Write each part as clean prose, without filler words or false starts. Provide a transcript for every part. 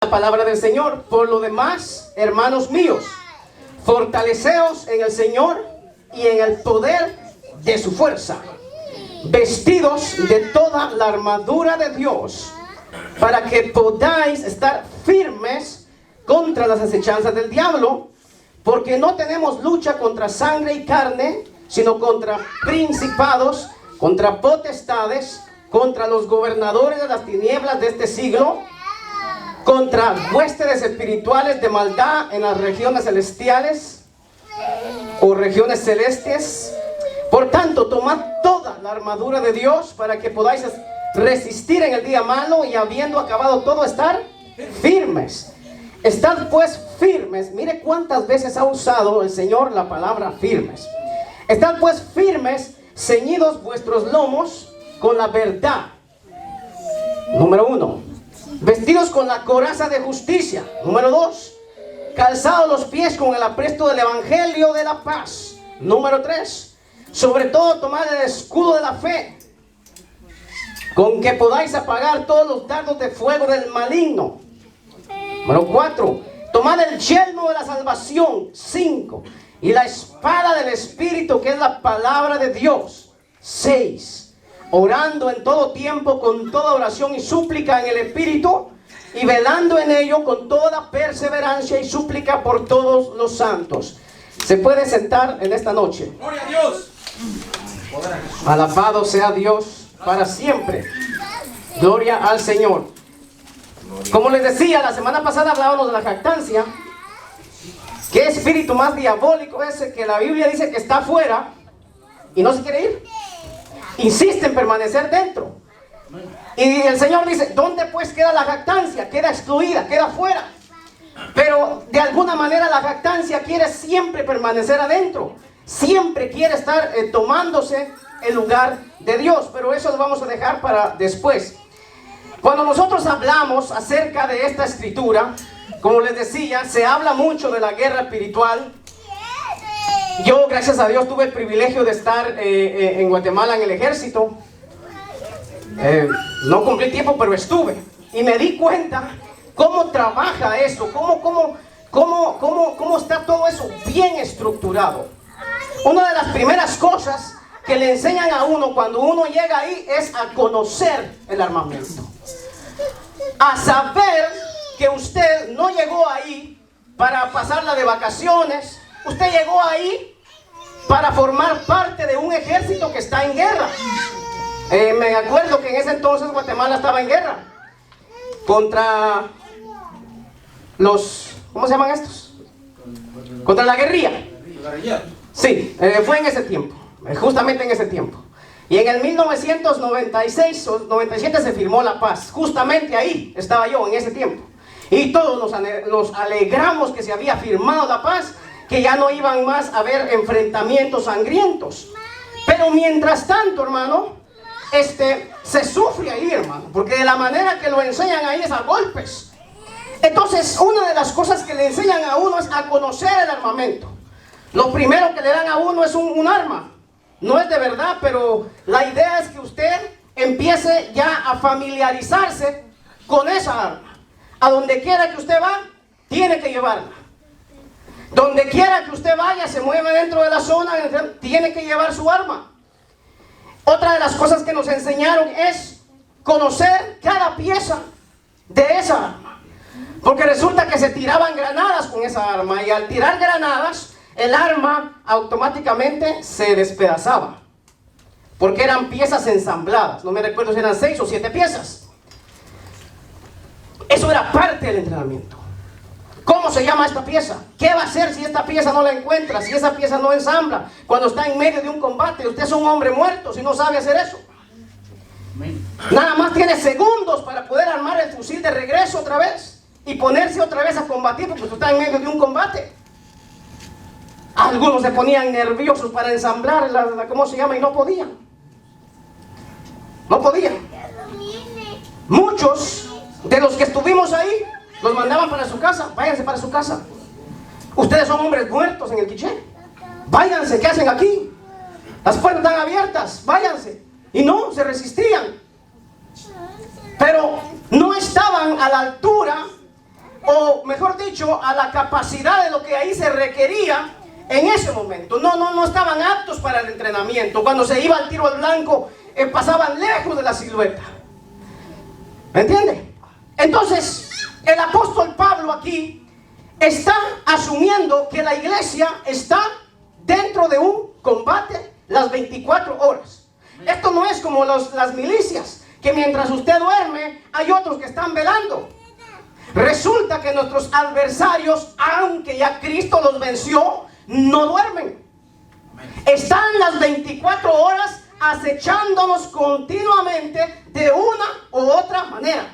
la palabra del Señor. Por lo demás, hermanos míos, fortaleceos en el Señor y en el poder de su fuerza, vestidos de toda la armadura de Dios, para que podáis estar firmes contra las acechanzas del diablo, porque no tenemos lucha contra sangre y carne, sino contra principados, contra potestades, contra los gobernadores de las tinieblas de este siglo, contra huestes espirituales de maldad en las regiones celestiales o regiones celestes. Por tanto, tomad toda la armadura de Dios para que podáis resistir en el día malo, y habiendo acabado todo, estar firmes. Estad pues firmes. Mire cuántas veces ha usado el Señor la palabra firmes. Estad pues firmes, ceñidos vuestros lomos con la verdad. Número 1. Vestidos con la coraza de justicia. Número 2. Calzados los pies con el apresto del evangelio de la paz. Número 3. Sobre todo tomad el escudo de la fe, con que podáis apagar todos los dardos de fuego del maligno. Número 4. Tomad el yelmo de la salvación. 5. Y la espada del Espíritu, que es la palabra de Dios. 6. Orando en todo tiempo con toda oración y súplica en el Espíritu, y velando en ello con toda perseverancia y súplica por todos los santos. Se puede sentar en esta noche. ¡Gloria a Dios! Alabado sea Dios para siempre. Gloria al Señor. Como les decía, la semana pasada hablábamos de la jactancia. ¿Qué espíritu más diabólico es el que la Biblia dice que está afuera y no se quiere ir? Insiste en permanecer dentro. Y el Señor dice, ¿dónde pues queda la jactancia? Queda excluida, queda afuera. Pero de alguna manera la jactancia quiere siempre permanecer adentro. Siempre quiere estar tomándose el lugar de Dios. Pero eso lo vamos a dejar para después. Cuando nosotros hablamos acerca de esta escritura, como les decía, se habla mucho de la guerra espiritual. Yo, gracias a Dios, tuve el privilegio de estar en Guatemala en el ejército. No cumplí tiempo, pero estuve. Y me di cuenta cómo trabaja eso, cómo está todo eso bien estructurado. Una de las primeras cosas que le enseñan a uno cuando uno llega ahí es a conocer el armamento. A saber que usted no llegó ahí para pasarla de vacaciones. Usted llegó ahí para formar parte de un ejército que está en guerra. Me acuerdo que en ese entonces Guatemala estaba en guerra contra los, ¿cómo se llaman estos? Contra la guerrilla. Sí, fue en ese tiempo, justamente en ese tiempo. Y en el 1996 o 97 se firmó la paz. Justamente ahí estaba yo en ese tiempo. Y todos nos alegramos que se había firmado la paz, que ya no iban más a haber enfrentamientos sangrientos. Pero mientras tanto, hermano, se sufre ahí, hermano, porque de la manera que lo enseñan ahí es a golpes. Entonces, una de las cosas que le enseñan a uno es a conocer el armamento. Lo primero que le dan a uno es un arma. No es de verdad, pero la idea es que usted empiece ya a familiarizarse con esa arma. A donde quiera que usted va, tiene que llevarla. Donde quiera que usted vaya, se mueve dentro de la zona, tiene que llevar su arma. Otra de las cosas que nos enseñaron es conocer cada pieza de esa arma. Porque resulta que se tiraban granadas con esa arma, y al tirar granadas, el arma automáticamente se despedazaba. Porque eran piezas ensambladas. No me recuerdo si eran 6 o 7 piezas. Eso era parte del entrenamiento. ¿Cómo se llama esta pieza? ¿Qué va a hacer si esta pieza no la encuentra? Si esa pieza no ensambla cuando está en medio de un combate. Usted es un hombre muerto si no sabe hacer eso. Nada más tiene segundos para poder armar el fusil de regreso otra vez y ponerse otra vez a combatir, porque usted está en medio de un combate. Algunos se ponían nerviosos para ensamblar ¿cómo se llama? Y no podían. No podían. Muchos de los que estuvimos ahí los mandaban para su casa. Váyanse para su casa. Ustedes son hombres muertos en el quiché. Váyanse, ¿qué hacen aquí? Las puertas están abiertas, váyanse. Y no, se resistían. Pero no estaban a la altura dicho, a la capacidad de lo que ahí se requería en ese momento. No estaban aptos para el entrenamiento. Cuando se iba al tiro al blanco, pasaban lejos de la silueta. ¿Me entiende? Entonces, el apóstol Pablo aquí está asumiendo que la iglesia está dentro de un combate las 24 horas. Esto no es como las milicias, que mientras usted duerme, hay otros que están velando. Resulta que nuestros adversarios, aunque ya Cristo los venció, no duermen. Están las 24 horas acechándonos continuamente de una u otra manera.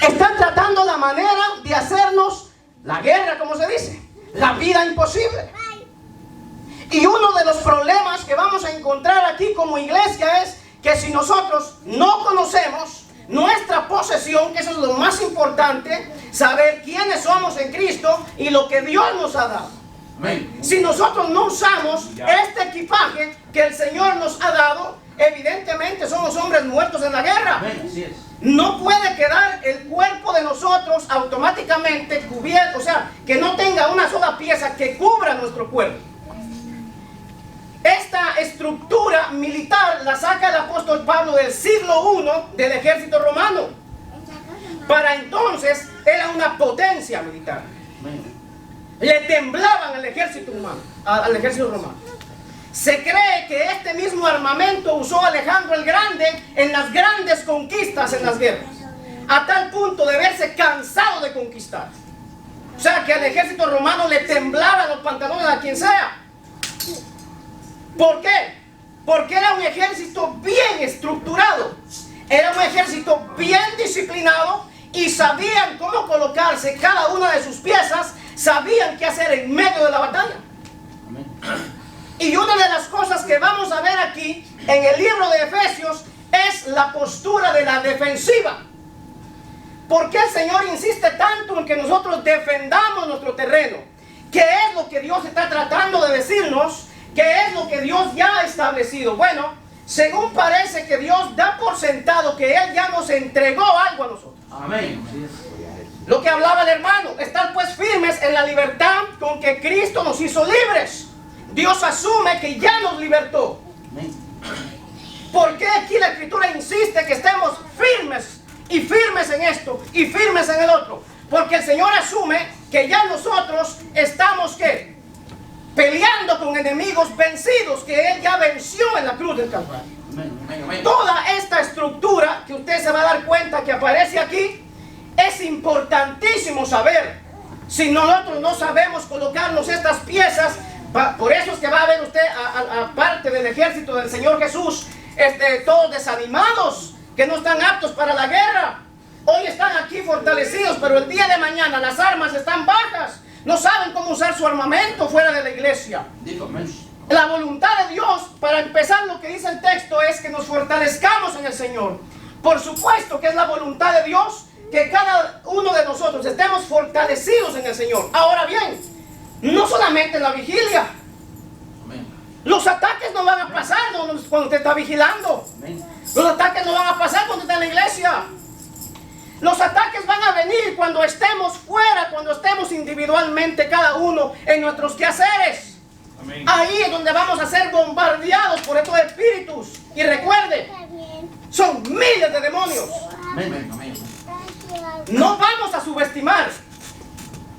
Están tratando la manera de hacernos la guerra, como se dice, la vida imposible. Y uno de los problemas que vamos a encontrar aquí como iglesia es que si nosotros no conocemos nuestra posesión, que eso es lo más importante, saber quiénes somos en Cristo y lo que Dios nos ha dado. Amén. Si nosotros no usamos este equipaje que el Señor nos ha dado, evidentemente somos hombres muertos en la guerra. Amén. Así es. No puede quedar el cuerpo de nosotros automáticamente cubierto, o sea, que no tenga una sola pieza que cubra nuestro cuerpo. Esta estructura militar la saca el apóstol Pablo del siglo I del ejército romano. Para entonces era una potencia militar. Le temblaban al ejército romano. Se cree que este mismo armamento usó Alejandro el Grande en las grandes conquistas en las guerras, a tal punto de verse cansado de conquistar. O sea, que al ejército romano le temblaban los pantalones a quien sea. ¿Por qué? Porque era un ejército bien estructurado, era un ejército bien disciplinado y sabían cómo colocarse cada una de sus piezas, sabían qué hacer en medio de la batalla. Amén. Y una de las cosas que vamos a ver aquí en el libro de Efesios es la postura de la defensiva. ¿Por qué el Señor insiste tanto en que nosotros defendamos nuestro terreno? ¿Qué es lo que Dios está tratando de decirnos? ¿Qué es lo que Dios ya ha establecido? Bueno, según parece que Dios da por sentado que Él ya nos entregó algo a nosotros. Amén. Lo que hablaba el hermano, estar pues firmes en la libertad con que Cristo nos hizo libres. Dios asume que ya nos libertó. Amén. ¿Por qué aquí la Escritura insiste que estemos firmes y firmes en esto y firmes en el otro? Porque el Señor asume que ya nosotros estamos ¿qué? Peleando con enemigos vencidos que Él ya venció en la cruz del Calvario. Toda esta estructura que usted se va a dar cuenta que aparece aquí es importantísimo saber. Si nosotros no sabemos colocarnos estas piezas, por eso es que va a ver usted aparte del ejército del Señor Jesús, todos desanimados, que no están aptos para la guerra. Hoy están aquí fortalecidos, pero el día de mañana las armas están bajas. No saben cómo usar su armamento fuera de la iglesia. La voluntad de Dios, para empezar, lo que dice el texto es que nos fortalezcamos en el Señor. Por supuesto que es la voluntad de Dios que cada uno de nosotros estemos fortalecidos en el Señor. Ahora bien, no solamente en la vigilia. Los ataques no van a pasar cuando usted está vigilando. Los ataques no van a pasar cuando está en la iglesia. Los ataques van a venir cuando estemos fuera, cuando estemos individualmente cada uno en nuestros quehaceres. Amén. Ahí es donde vamos a ser bombardeados por estos espíritus. Y recuerde, son miles de demonios. Amén. No vamos a subestimar.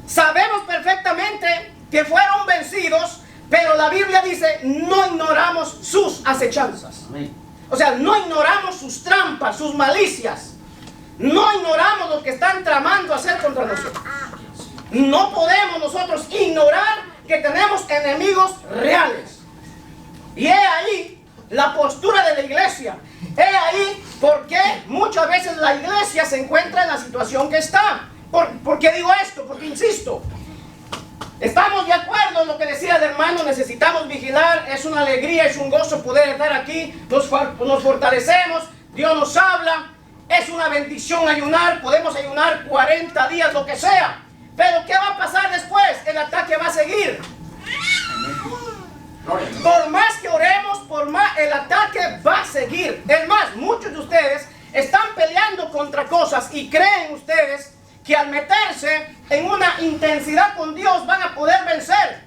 Sabemos perfectamente que fueron vencidos, pero la Biblia dice, no ignoramos sus acechanzas. Amén. O sea, no ignoramos sus trampas, sus malicias. No ignoramos lo que están tramando hacer contra nosotros. No podemos nosotros ignorar que tenemos enemigos reales. Y he ahí la postura de la iglesia. He ahí por qué muchas veces la iglesia se encuentra en la situación que está. ¿Por qué digo esto? Porque insisto, estamos de acuerdo en lo que decía el hermano, necesitamos vigilar, es una alegría, es un gozo poder estar aquí, nos fortalecemos, Dios nos habla. Es una bendición ayunar, podemos ayunar 40 días, lo que sea. Pero ¿qué va a pasar después? El ataque va a seguir. Por más que oremos, por más el ataque va a seguir. Es más, muchos de ustedes están peleando contra cosas y creen ustedes que al meterse en una intensidad con Dios van a poder vencer.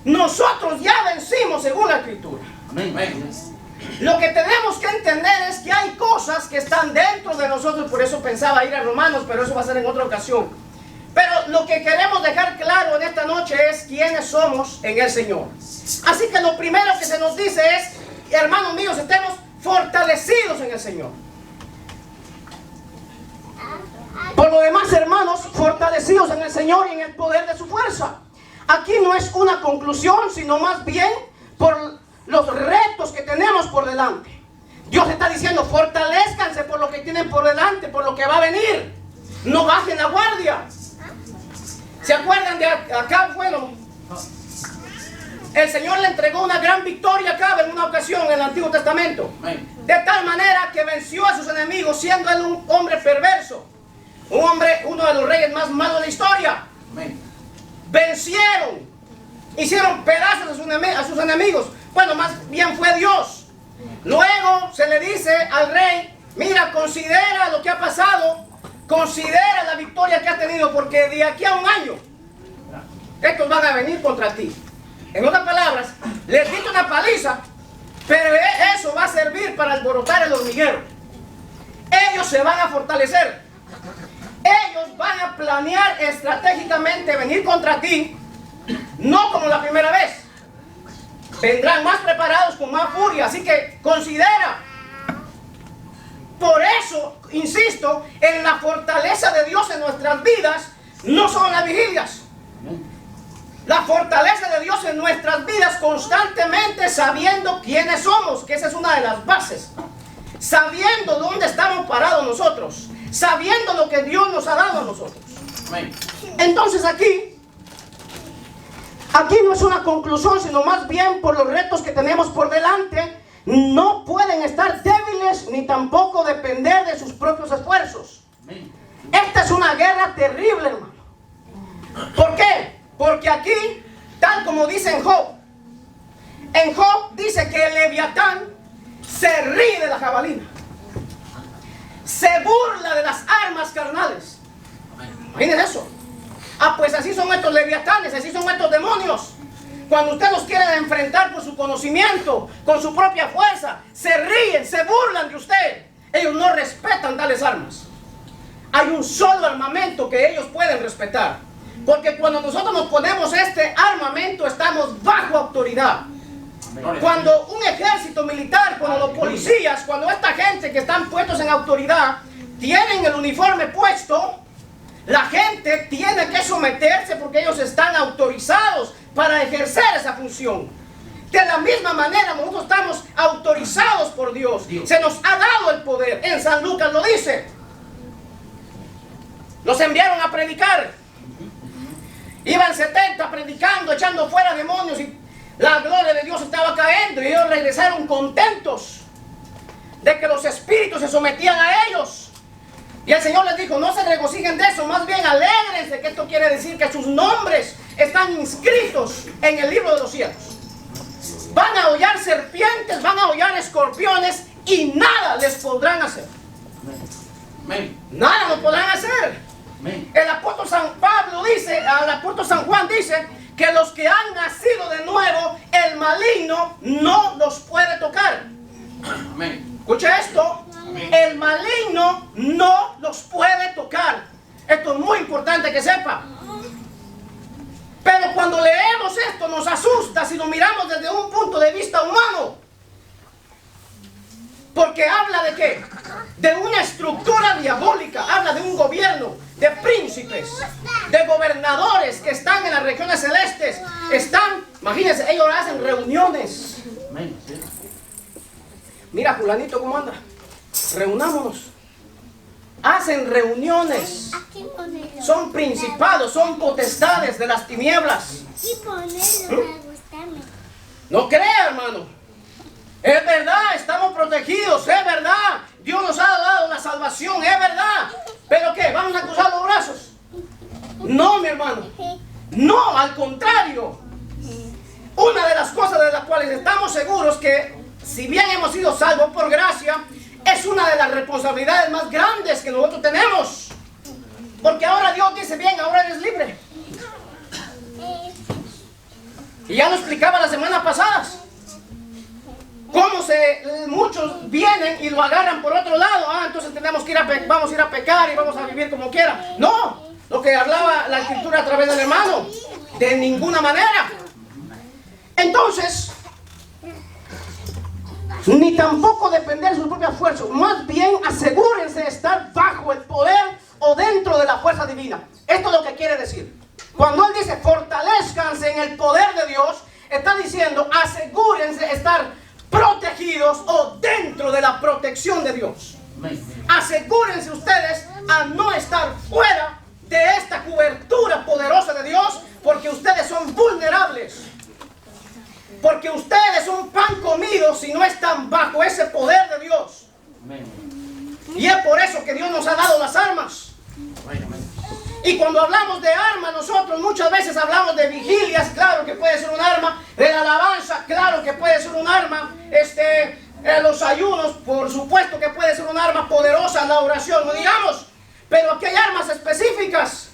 Nosotros ya vencimos según la Escritura. Amén. Lo que tenemos que entender es que hay cosas que están dentro de nosotros. Por eso pensaba ir a Romanos, pero eso va a ser en otra ocasión. Pero lo que queremos dejar claro en esta noche es quiénes somos en el Señor. Así que lo primero que se nos dice es, hermanos míos, estemos fortalecidos en el Señor. Por lo demás, hermanos, fortalecidos en el Señor y en el poder de su fuerza. Aquí no es una conclusión, sino más bien por los retos que tenemos por delante. Dios está diciendo, fortalezcanse por lo que tienen por delante, por lo que va a venir. No bajen la guardia. ¿Se acuerdan de Acab? Bueno, el Señor le entregó una gran victoria a Acab en una ocasión en el Antiguo Testamento. De tal manera que venció a sus enemigos, siendo él un hombre perverso. Un hombre, uno de los reyes más malos de la historia. Vencieron, hicieron pedazos a sus enemigos. Bueno, más bien fue Dios. Luego se le dice al rey, mira, considera lo que ha pasado, considera la victoria que has tenido, porque de aquí a un año estos van a venir contra ti. En otras palabras, les diste una paliza, pero eso va a servir para alborotar el hormiguero. Ellos se van a fortalecer. Ellos van a planear estratégicamente venir contra ti, no como la primera vez. Vendrán más preparados, con más furia, así que considera. Por eso, insisto, en la fortaleza de Dios en nuestras vidas, no son las vigilias. La fortaleza de Dios en nuestras vidas constantemente sabiendo quiénes somos, que esa es una de las bases. Sabiendo dónde estamos parados nosotros, sabiendo lo que Dios nos ha dado a nosotros. Entonces aquí no es una conclusión, sino más bien por los retos que tenemos por delante. No pueden estar débiles ni tampoco depender de sus propios esfuerzos. Esta es una guerra terrible, hermano. ¿Por qué? Porque aquí, tal como dice en Job dice que el Leviatán se ríe de la jabalina, se burla de las armas carnales. Imagínense eso. Pues así son estos leviatanes, así son estos demonios. Cuando usted los quiere enfrentar por su conocimiento, con su propia fuerza, se ríen, se burlan de usted. Ellos no respetan tales armas. Hay un solo armamento que ellos pueden respetar. Porque cuando nosotros nos ponemos este armamento, estamos bajo autoridad. Cuando un ejército militar, cuando los policías, cuando esta gente que están puestos en autoridad, tienen el uniforme puesto, la gente tiene que someterse porque ellos están autorizados para ejercer esa función. De la misma manera nosotros estamos autorizados por Dios. Se nos ha dado el poder. En San Lucas lo dice. Los enviaron a predicar. Iban 70 predicando, echando fuera demonios y la gloria de Dios estaba cayendo y ellos regresaron contentos de que los espíritus se sometían a ellos. Y el Señor les dijo, no se regocijen de eso, más bien alégrense, que esto quiere decir que sus nombres están inscritos en el libro de los cielos. Van a hollar serpientes, van a hollar escorpiones y nada les podrán hacer. Nada nos podrán hacer. El apóstol San Pablo dice, el apóstol San Juan dice que los que han nacido de nuevo, el maligno no los puede tocar. Escucha esto. El maligno no los puede tocar. Esto es muy importante que sepa. Pero cuando leemos esto nos asusta si lo miramos desde un punto de vista humano. Porque habla de ¿qué? De una estructura diabólica. Habla de un gobierno, de príncipes, de gobernadores que están en las regiones celestes. Imagínense, ellos hacen reuniones. Mira, fulanito, ¿cómo anda? Reunámonos. Hacen reuniones. Son principados, son potestades de las tinieblas. No crea, hermano. Es verdad, estamos protegidos, es verdad. Dios nos ha dado la salvación, es verdad. ¿Pero qué? ¿Vamos a cruzar los brazos? No, mi hermano. No, al contrario. Una de las cosas de las cuales estamos seguros que, si bien hemos sido salvos por gracia, es una de las responsabilidades más grandes que nosotros tenemos. Porque ahora Dios dice, bien, ahora eres libre. Y ya lo explicaba las semanas pasadas. Cómo muchos vienen y lo agarran por otro lado. Entonces tenemos que vamos a ir a pecar y vamos a vivir como quiera. No, lo que hablaba la Escritura a través del hermano, de ninguna manera. Entonces, ni tampoco depender de sus propias fuerzas. Más bien asegúrense de estar bajo el poder o dentro de la fuerza divina. Esto es lo que quiere decir. Cuando él dice fortalezcanse en el poder de Dios, está diciendo asegúrense de estar protegidos o dentro de la protección de Dios. Asegúrense ustedes a no estar fuera de esta cobertura poderosa de Dios, porque ustedes son vulnerables. Porque ustedes son pan comido si no están bajo ese poder de Dios. Y es por eso que Dios nos ha dado las armas. Y cuando hablamos de armas, nosotros muchas veces hablamos de vigilias, claro que puede ser un arma, de la alabanza, claro que puede ser un arma, los ayunos, por supuesto que puede ser un arma poderosa, la oración, no digamos, pero aquí hay armas específicas,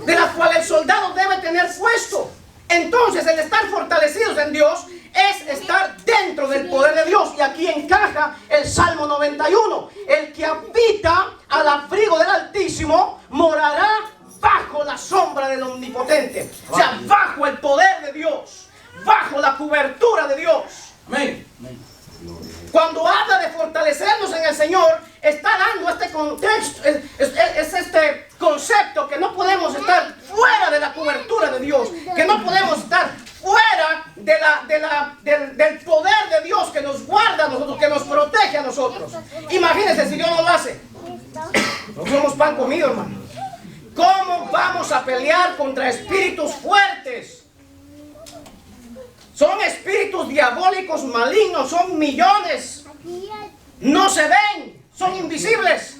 de las cuales el soldado debe tener puesto. Entonces, el estar fortalecidos en Dios es estar dentro del poder de Dios. Y aquí encaja el Salmo 91. El que habita al abrigo del Altísimo morará bajo la sombra del Omnipotente. O sea, bajo el poder de Dios, bajo la cobertura de Dios. Amén. Cuando habla de fortalecernos en el Señor, está dando este contexto, es este concepto que no podemos estar fuera de la cobertura de Dios, que no podemos estar fuera del poder de Dios que nos guarda a nosotros, que nos protege a nosotros. Imagínense si Dios no lo hace. No somos pan comido, hermano. ¿Cómo vamos a pelear contra espíritus fuertes? Son espíritus diabólicos malignos, son millones. No se ven, son invisibles.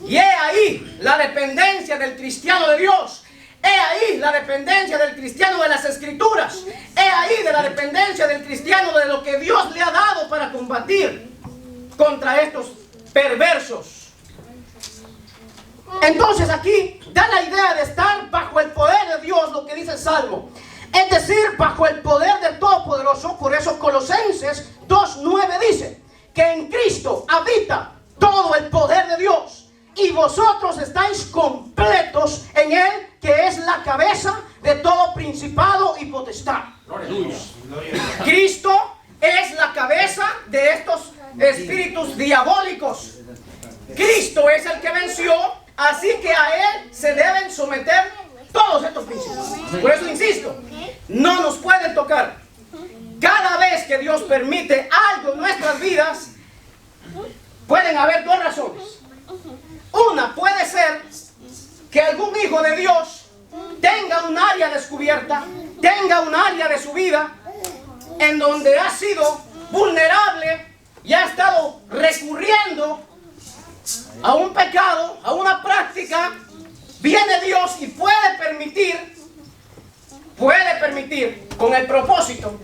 Y he ahí la dependencia del cristiano de Dios. He ahí la dependencia del cristiano de las Escrituras. He ahí de la dependencia del cristiano de lo que Dios le ha dado para combatir contra estos perversos. Entonces aquí da la idea de estar bajo el poder de Dios, lo que dice el Salmo. Es decir, bajo el poder del Todopoderoso. Por eso Colosenses 2:9 dice que en Cristo habita todo el poder de Dios. Y vosotros estáis completos en Él, que es la cabeza de todo principado y potestad. Cristo es la cabeza de estos espíritus diabólicos. Cristo es el que venció, así que a Él se deben someter todos estos principios. Por eso insisto, no nos pueden tocar. Cada vez que Dios permite algo en nuestras vidas, pueden haber dos razones. Una puede ser que algún hijo de Dios tenga un área descubierta, tenga un área de su vida en donde ha sido vulnerable y ha estado recurriendo a un pecado, a una práctica. Viene Dios y puede permitir con el propósito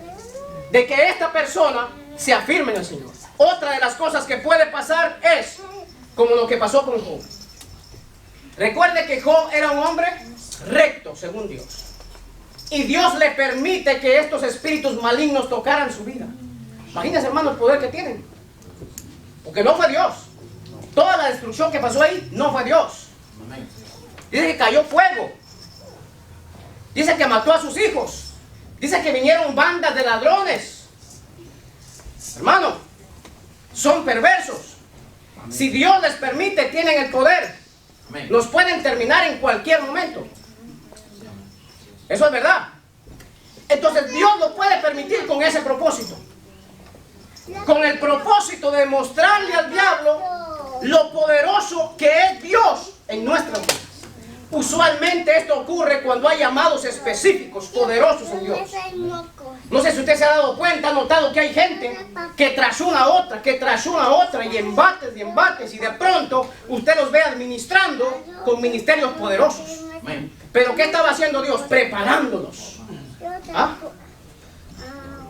de que esta persona se afirme en el Señor. Otra de las cosas que puede pasar es como lo que pasó con Job. Recuerde que Job era un hombre recto según Dios, y Dios le permite que estos espíritus malignos tocaran su vida. Imagínense, hermano, el poder que tienen, porque no fue Dios. Toda la destrucción que pasó ahí no fue Dios. Dice que cayó fuego, dice que mató a sus hijos, dice que vinieron bandas de ladrones. Hermano, son perversos. Si Dios les permite, tienen el poder. Los pueden terminar en cualquier momento. Eso es verdad. Entonces Dios lo puede permitir con ese propósito, con el propósito de mostrarle al diablo lo poderoso que es Dios en nuestras vidas. Usualmente esto ocurre cuando hay llamados específicos, poderosos en Dios. No sé si usted se ha dado cuenta, ha notado que hay gente que tras una otra, y embates, y de pronto usted los ve administrando con ministerios poderosos. Pero ¿qué estaba haciendo Dios? Preparándolos. ¿Ah?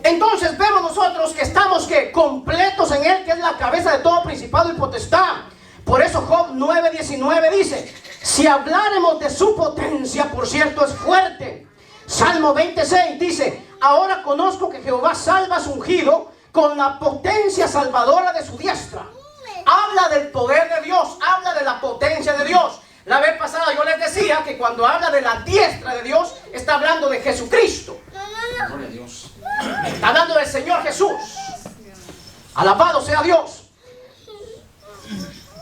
Entonces vemos nosotros que estamos completos en Él, que es la cabeza de todo principado y potestad. Por eso Job 9:19 dice: si habláremos de su potencia, por cierto es fuerte. Salmo 26 dice: ahora conozco que Jehová salva a su ungido con la potencia salvadora de su diestra. Habla del poder de Dios, habla de la potencia de Dios. La vez pasada yo les decía que cuando habla de la diestra de Dios, está hablando de Jesucristo. Gloria a Dios. Está hablando del Señor Jesús. Alabado sea Dios.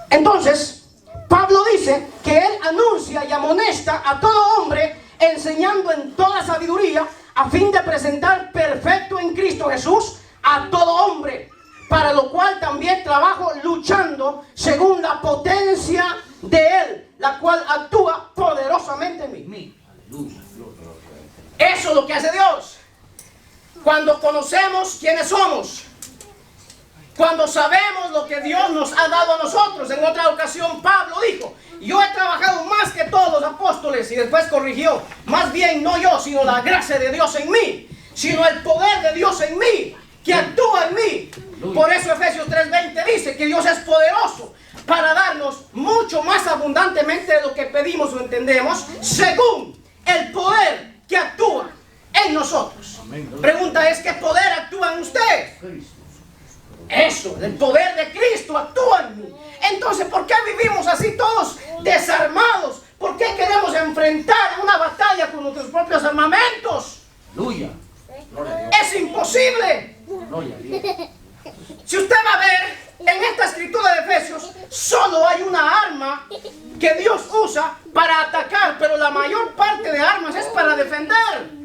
Entonces, Pablo dice que él anuncia y amonesta a todo hombre, enseñando en toda sabiduría, a fin de presentar perfecto en Cristo Jesús a todo hombre, para lo cual también trabajo luchando según la potencia de Él, la cual actúa poderosamente en mí. Eso es lo que hace Dios. Cuando conocemos quiénes somos, cuando sabemos lo que Dios nos ha dado a nosotros. En otra ocasión Pablo dijo: yo he trabajado más que todos los apóstoles, y después corrigió: más bien no yo, sino la gracia de Dios en mí, sino el poder de Dios en mí, que actúa en mí. Por eso Efesios 3:20 dice que Dios es poderoso para darnos mucho más abundantemente de lo que pedimos o entendemos, según el poder que actúa en nosotros. Pregunta es: ¿qué poder actúa en usted? Eso, el poder de Cristo actúa en mí. Entonces, ¿por qué vivimos así todos desarmados? ¿Por qué queremos enfrentar una batalla con nuestros propios armamentos? ¡Aleluya! Es imposible. Si usted va a ver en esta escritura de Efesios, solo hay una arma que Dios usa para atacar, pero la mayor parte de armas es para defender.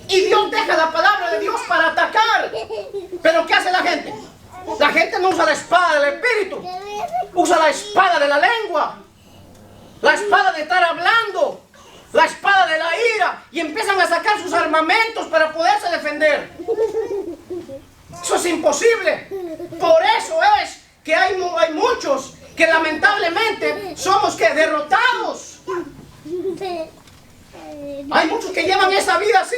Y Dios deja la palabra de Dios para atacar. Pero ¿qué hace la gente? La gente no usa la espada del espíritu, usa la espada de la lengua, la espada de estar hablando, la espada de la ira, y empiezan a sacar sus armamentos para poderse defender. Eso es imposible. Por eso es que hay muchos que lamentablemente somos derrotados. Hay muchos que llevan esa vida así,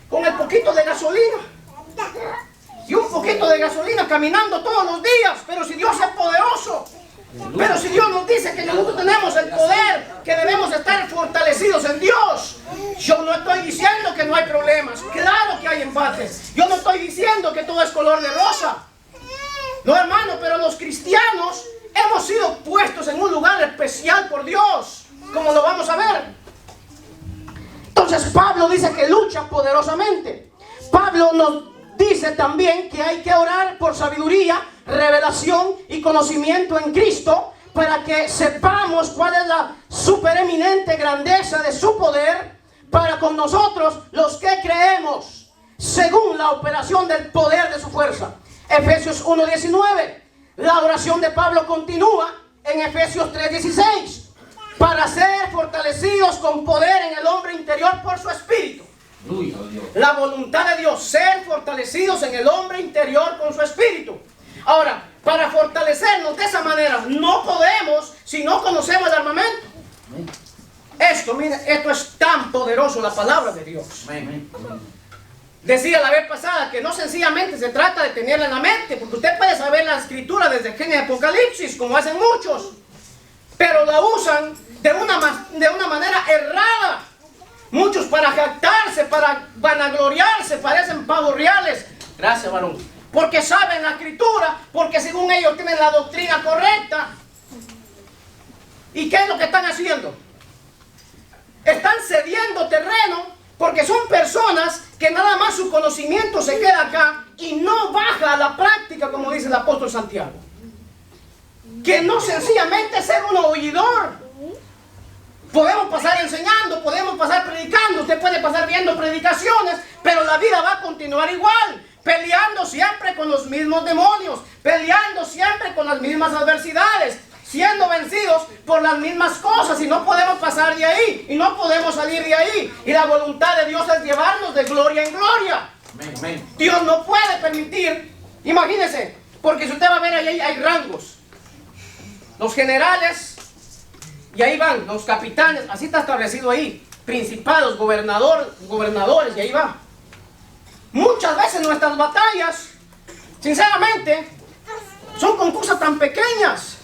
con el poquito de gasolina y un poquito de gasolina, caminando todos los días. Pero si Dios es poderoso, pero si Dios nos dice que nosotros tenemos el poder, que debemos estar fortalecidos en Dios. Yo no estoy diciendo que no hay problemas, claro que hay embates. Yo no estoy diciendo que todo es color de rosa, no, hermano, pero los cristianos hemos sido puestos en un lugar especial por Dios, como lo vamos a ver. Entonces Pablo dice que lucha poderosamente. Pablo nos dice también que hay que orar por sabiduría, revelación y conocimiento en Cristo, para que sepamos cuál es la supereminente grandeza de su poder para con nosotros los que creemos, según la operación del poder de su fuerza. Efesios 1:19. La oración de Pablo continúa en Efesios 3:16. Para ser fortalecidos con poder en el hombre interior por su espíritu. La voluntad de Dios, ser fortalecidos en el hombre interior con su espíritu. Ahora, para fortalecernos de esa manera, no podemos si no conocemos el armamento. Esto, mire, esto es tan poderoso, la palabra de Dios. Decía la vez pasada que no sencillamente se trata de tenerla en la mente, porque usted puede saber la escritura desde Génesis y Apocalipsis, como hacen muchos, pero la usan de una manera errada. Muchos para jactarse, para vanagloriarse, parecen pavos reales. Gracias, varón. Porque saben la escritura, porque según ellos tienen la doctrina correcta. ¿Y qué es lo que están haciendo? Están cediendo terreno, porque son personas que nada más su conocimiento se queda acá y no baja a la práctica, como dice el apóstol Santiago. Que no sencillamente ser un oidor. Podemos pasar enseñando, podemos pasar predicando, usted puede pasar viendo predicaciones, pero la vida va a continuar igual, peleando siempre con los mismos demonios, peleando siempre con las mismas adversidades, siendo vencidos por las mismas cosas, y no podemos pasar de ahí, y no podemos salir de ahí. Y la voluntad de Dios es llevarnos de gloria en gloria. Amén. Dios no puede permitir, imagínense, porque si usted va a ver ahí hay rangos, los generales, y ahí van los capitanes, así está establecido ahí, principados, gobernadores, y ahí va. Muchas veces nuestras batallas, sinceramente, son con cosas tan pequeñas.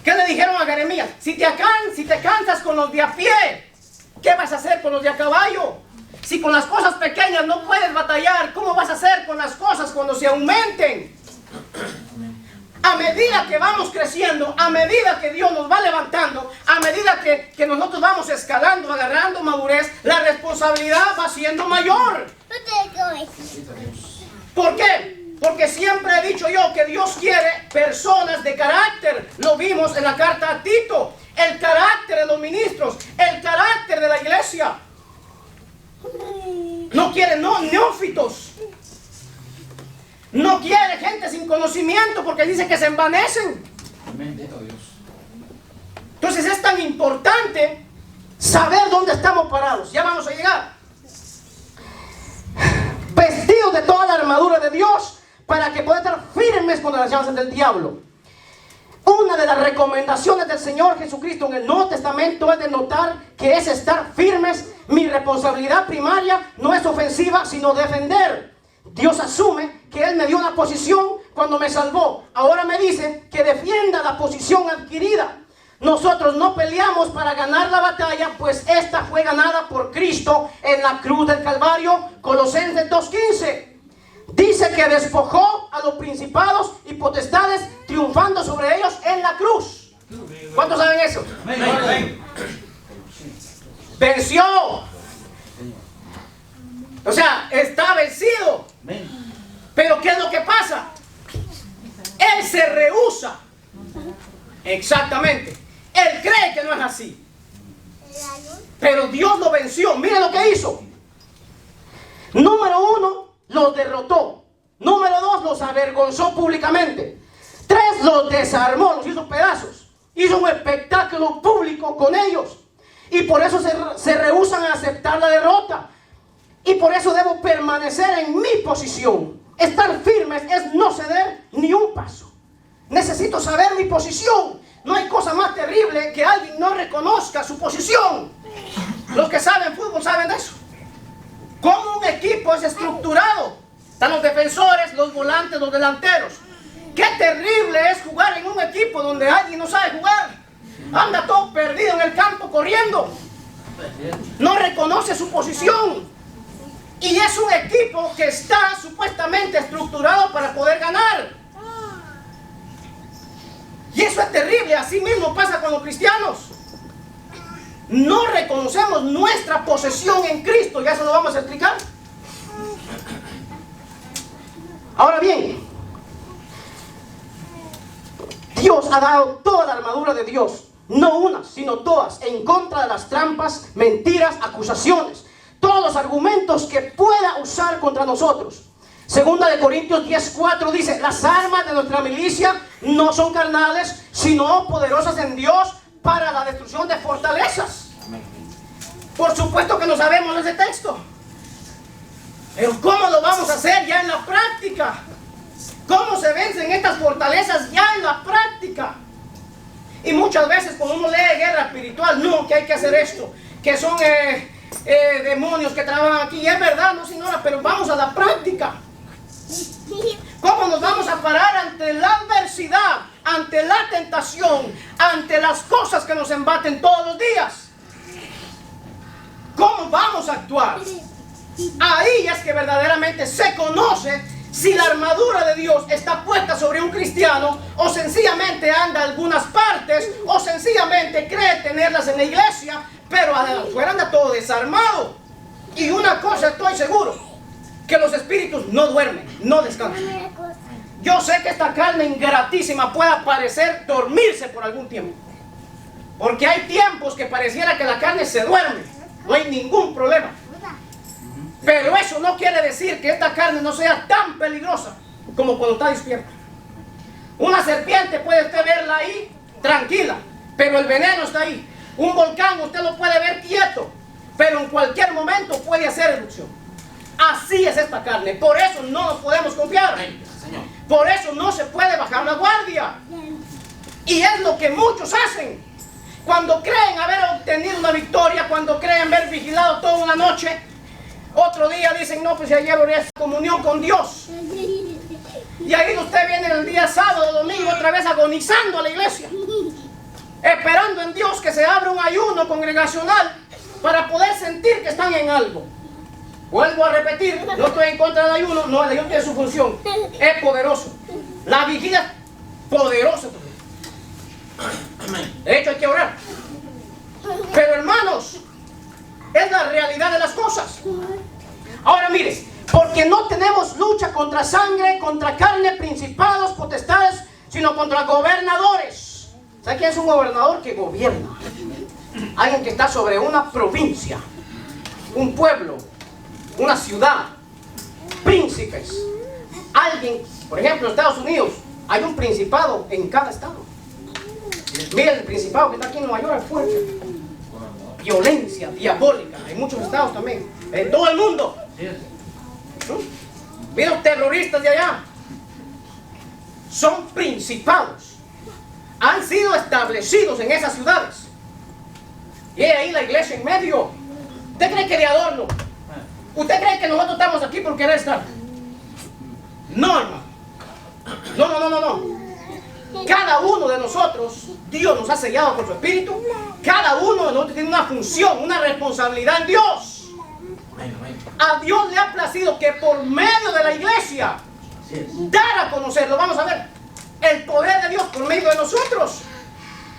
¿Qué le dijeron a Jeremías? Si te cansas con los de a pie, ¿qué vas a hacer con los de a caballo? Si con las cosas pequeñas no puedes batallar, ¿cómo vas a hacer con las cosas cuando se aumenten? A medida que vamos creciendo, a medida que Dios nos va levantando, a medida que nosotros vamos escalando, agarrando madurez, la responsabilidad va siendo mayor. ¿Por qué? Porque siempre he dicho yo que Dios quiere personas de carácter. Lo vimos en la carta a Tito. El carácter de los ministros, el carácter de la iglesia. No quiere neófitos. No quiere gente sin conocimiento porque dice que se envanecen. Entonces es tan importante saber dónde estamos parados. Ya vamos a llegar. Vestidos de toda la armadura de Dios para que puedan estar firmes contra las llamas del diablo. Una de las recomendaciones del Señor Jesucristo en el Nuevo Testamento es de notar que es estar firmes. Mi responsabilidad primaria no es ofensiva, sino defender. Dios asume que Él me dio una posición cuando me salvó. Ahora me dice que defienda la posición adquirida. Nosotros no peleamos para ganar la batalla, pues esta fue ganada por Cristo en la cruz del Calvario. Colosenses 2:15. Dice que despojó a los principados y potestades, triunfando sobre ellos en la cruz. ¿Cuántos saben eso? Venció. O sea, está vencido. Pero ¿qué es lo que pasa? Él se rehúsa. Exactamente. Él cree que no es así. Pero Dios lo venció. Mire lo que hizo. Número 1, los derrotó. Número 2, los avergonzó públicamente. 3, los desarmó, los hizo pedazos. Hizo un espectáculo público con ellos. Y por eso se rehúsan a aceptar la derrota. Y por eso debo permanecer en mi posición. Estar firmes es no ceder ni un paso. Necesito saber mi posición. No hay cosa más terrible que alguien no reconozca su posición. Los que saben fútbol saben de eso. Cómo un equipo es estructurado. Están los defensores, los volantes, los delanteros. Qué terrible es jugar en un equipo donde alguien no sabe jugar. Anda todo perdido en el campo corriendo. No reconoce su posición. Y es un equipo que está supuestamente estructurado para poder ganar. Y eso es terrible. Así mismo pasa con los cristianos. No reconocemos nuestra posesión en Cristo. Ya se lo vamos a explicar. Ahora bien, Dios ha dado toda la armadura de Dios. No una, sino todas. En contra de las trampas, mentiras, acusaciones. Todos los argumentos que pueda usar contra nosotros. Segunda de Corintios 10:4 dice: las armas de nuestra milicia no son carnales, sino poderosas en Dios para la destrucción de fortalezas. Por supuesto que no sabemos ese texto. Pero ¿cómo lo vamos a hacer ya en la práctica? ¿Cómo se vencen estas fortalezas ya en la práctica? Y muchas veces cuando uno lee guerra espiritual, no, que hay que hacer esto, que son demonios que trabajan aquí. Y es verdad, no señora, pero vamos a la práctica. ¿Cómo nos vamos a parar ante la adversidad, ante la tentación, ante las cosas que nos embaten todos los días? ¿Cómo vamos a actuar? Ahí es que verdaderamente se conoce si la armadura de Dios está puesta sobre un cristiano, o sencillamente anda a algunas partes, o sencillamente cree tenerlas en la iglesia, pero afuera anda todo desarmado. Y una cosa estoy seguro, que los espíritus no duermen, no descansan. Yo sé que esta carne ingratísima puede parecer dormirse por algún tiempo, porque hay tiempos que pareciera que la carne se duerme, no hay ningún problema. Pero eso no quiere decir que esta carne no sea tan peligrosa como cuando está despierta. Una serpiente puede usted verla ahí tranquila, pero el veneno está ahí. Un volcán usted lo puede ver quieto, pero en cualquier momento puede hacer erupción. Así es esta carne. Por eso no nos podemos confiar. Por eso no se puede bajar la guardia. Y es lo que muchos hacen. cuando creen haber obtenido una victoria, cuando creen haber vigilado toda una noche, otro día dicen, no, pues ayer oré esa comunión con Dios. Y ahí usted viene el día sábado, domingo, otra vez agonizando a la iglesia, esperando en Dios que se abra un ayuno congregacional para poder sentir que están en algo. Vuelvo a repetir, no estoy en contra del ayuno, no, el ayuno tiene su función, es poderoso. La vigilia es poderosa. De hecho hay que orar. Pero hermanos, es la realidad de las cosas. Ahora mire, porque no tenemos lucha contra sangre, contra carne, principados, potestades, sino contra gobernadores. ¿Sabe quién es un gobernador? Que gobierna. Alguien que está sobre una provincia, un pueblo, una ciudad, príncipes. Alguien, por ejemplo, en Estados Unidos, hay un principado en cada estado. Miren, el principado que está aquí en Nueva York es fuerte. Violencia diabólica, hay muchos estados también, en todo el mundo. Miren los terroristas de allá. Son principados. Han sido establecidos en esas ciudades. Y ahí la iglesia en medio. ¿Usted cree que de adorno? ¿Usted cree que nosotros estamos aquí por querer estar? No, hermano. No. Cada uno de nosotros, Dios nos ha sellado con su espíritu. Cada uno de nosotros tiene una función, una responsabilidad en Dios. A Dios le ha placido que por medio de la iglesia dar a conocerlo. Vamos a ver el poder de Dios por medio de nosotros.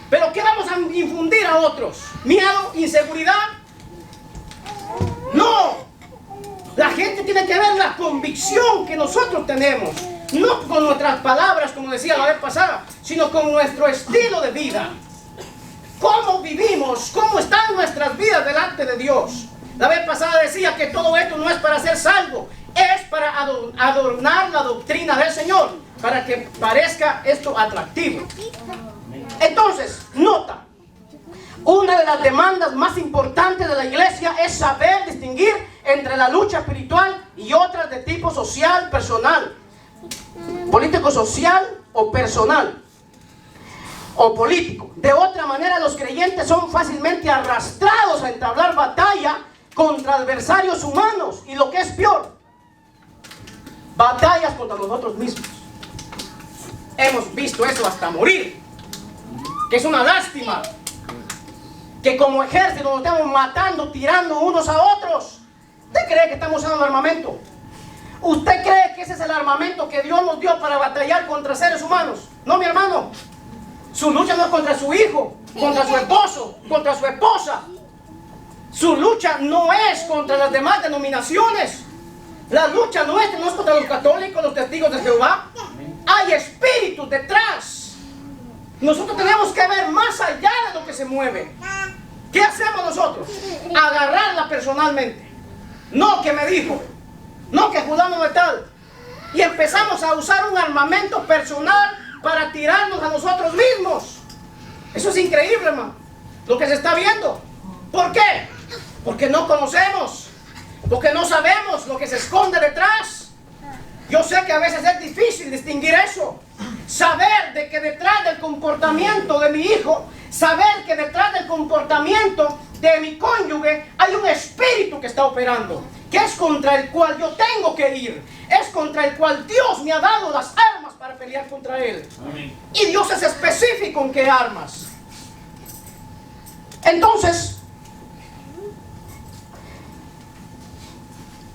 Pero ¿qué vamos a infundir a otros? ¿Miedo? ¿Inseguridad? No. La gente tiene que ver la convicción que nosotros tenemos. No con nuestras palabras, como decía la vez pasada, sino con nuestro estilo de vida. ¿Cómo vivimos? ¿Cómo están nuestras vidas delante de Dios? La vez pasada decía que todo esto no es para ser salvo, es para adornar la doctrina del Señor, para que parezca esto atractivo. Entonces, nota, una de las demandas más importantes de la iglesia es saber distinguir entre la lucha espiritual y otras de tipo social, personal, político, social o personal o político. De otra manera, los creyentes son fácilmente arrastrados a entablar batalla contra adversarios humanos y, lo que es peor, batallas contra nosotros mismos. Hemos visto eso hasta morir, que es una lástima que como ejército nos estamos matando, tirando unos a otros. ¿Usted cree que estamos usando armamento? ¿Usted cree que ese es el armamento que Dios nos dio para batallar contra seres humanos? No, mi hermano. Su lucha no es contra su hijo, contra su esposo, contra su esposa. Su lucha no es contra las demás denominaciones. La lucha nuestra no es contra los católicos, los testigos de Jehová. Hay espíritus detrás. Nosotros tenemos que ver más allá de lo que se mueve. ¿Qué hacemos nosotros? Agarrarla personalmente. No que me dijo, no que fulano de tal. Y empezamos a usar un armamento personal para tirarnos a nosotros mismos. Eso es increíble, hermano, lo que se está viendo. ¿Por qué? Porque no conocemos, porque no sabemos lo que se esconde detrás. Yo sé que a veces es difícil distinguir eso. Saber de que detrás del comportamiento de mi hijo, saber que detrás del comportamiento de mi cónyuge hay un espíritu que está operando, que es contra el cual yo tengo que ir, es contra el cual Dios me ha dado las armas para pelear contra él. Amén. Y Dios es específico en qué armas. Entonces,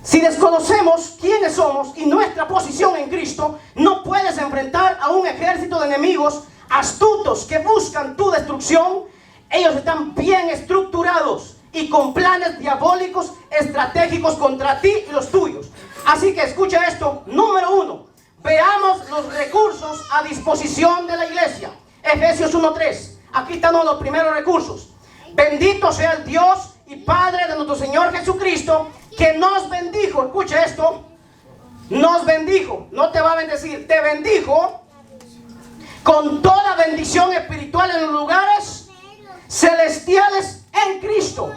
si desconocemos quiénes somos y nuestra posición en Cristo, no puedes enfrentar a un ejército de enemigos astutos que buscan tu destrucción. Ellos están bien estructurados y con planes diabólicos, estratégicos contra ti y los tuyos. Así que escucha esto. Número 1, veamos los recursos a disposición de la iglesia. Efesios 1:3. Aquí están los primeros recursos. Bendito sea el Dios y Padre de nuestro Señor Jesucristo, que nos bendijo. Escucha esto. Nos bendijo. No te va a bendecir, te bendijo con toda bendición espiritual en los lugares celestiales en Cristo.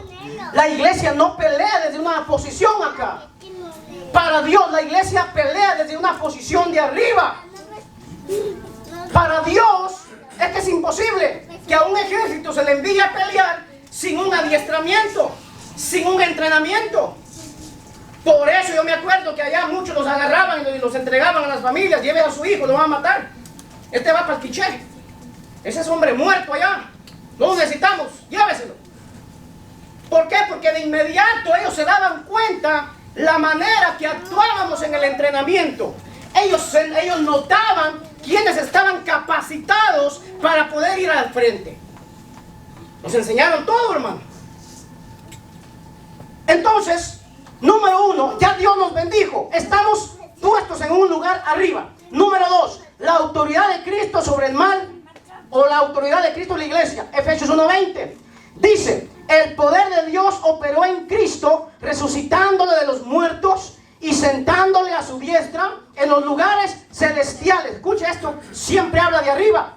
La iglesia no pelea desde una posición acá. Para Dios la iglesia pelea desde una posición de arriba. Para Dios es que es imposible que que a un ejército se le envía a pelear sin un adiestramiento, sin un entrenamiento. Por eso yo me acuerdo que allá muchos los agarraban y los entregaban a las familias. Lleve a su hijo, lo van a matar. Este va para el quiché. Ese es hombre muerto allá. No lo necesitamos, lléveselo. ¿Por qué? Porque de inmediato ellos se daban cuenta la manera que actuábamos en el entrenamiento. Ellos notaban quiénes estaban capacitados para poder ir al frente. Nos enseñaron todo, hermano. Entonces, número 1, ya Dios nos bendijo. Estamos puestos en un lugar arriba. Número 2, la autoridad de Cristo sobre el mal, o la autoridad de Cristo en la iglesia. Efesios 1:20 dice: el poder de Dios operó en Cristo, resucitándole de los muertos y sentándole a su diestra en los lugares celestiales. Escucha esto, siempre habla de arriba.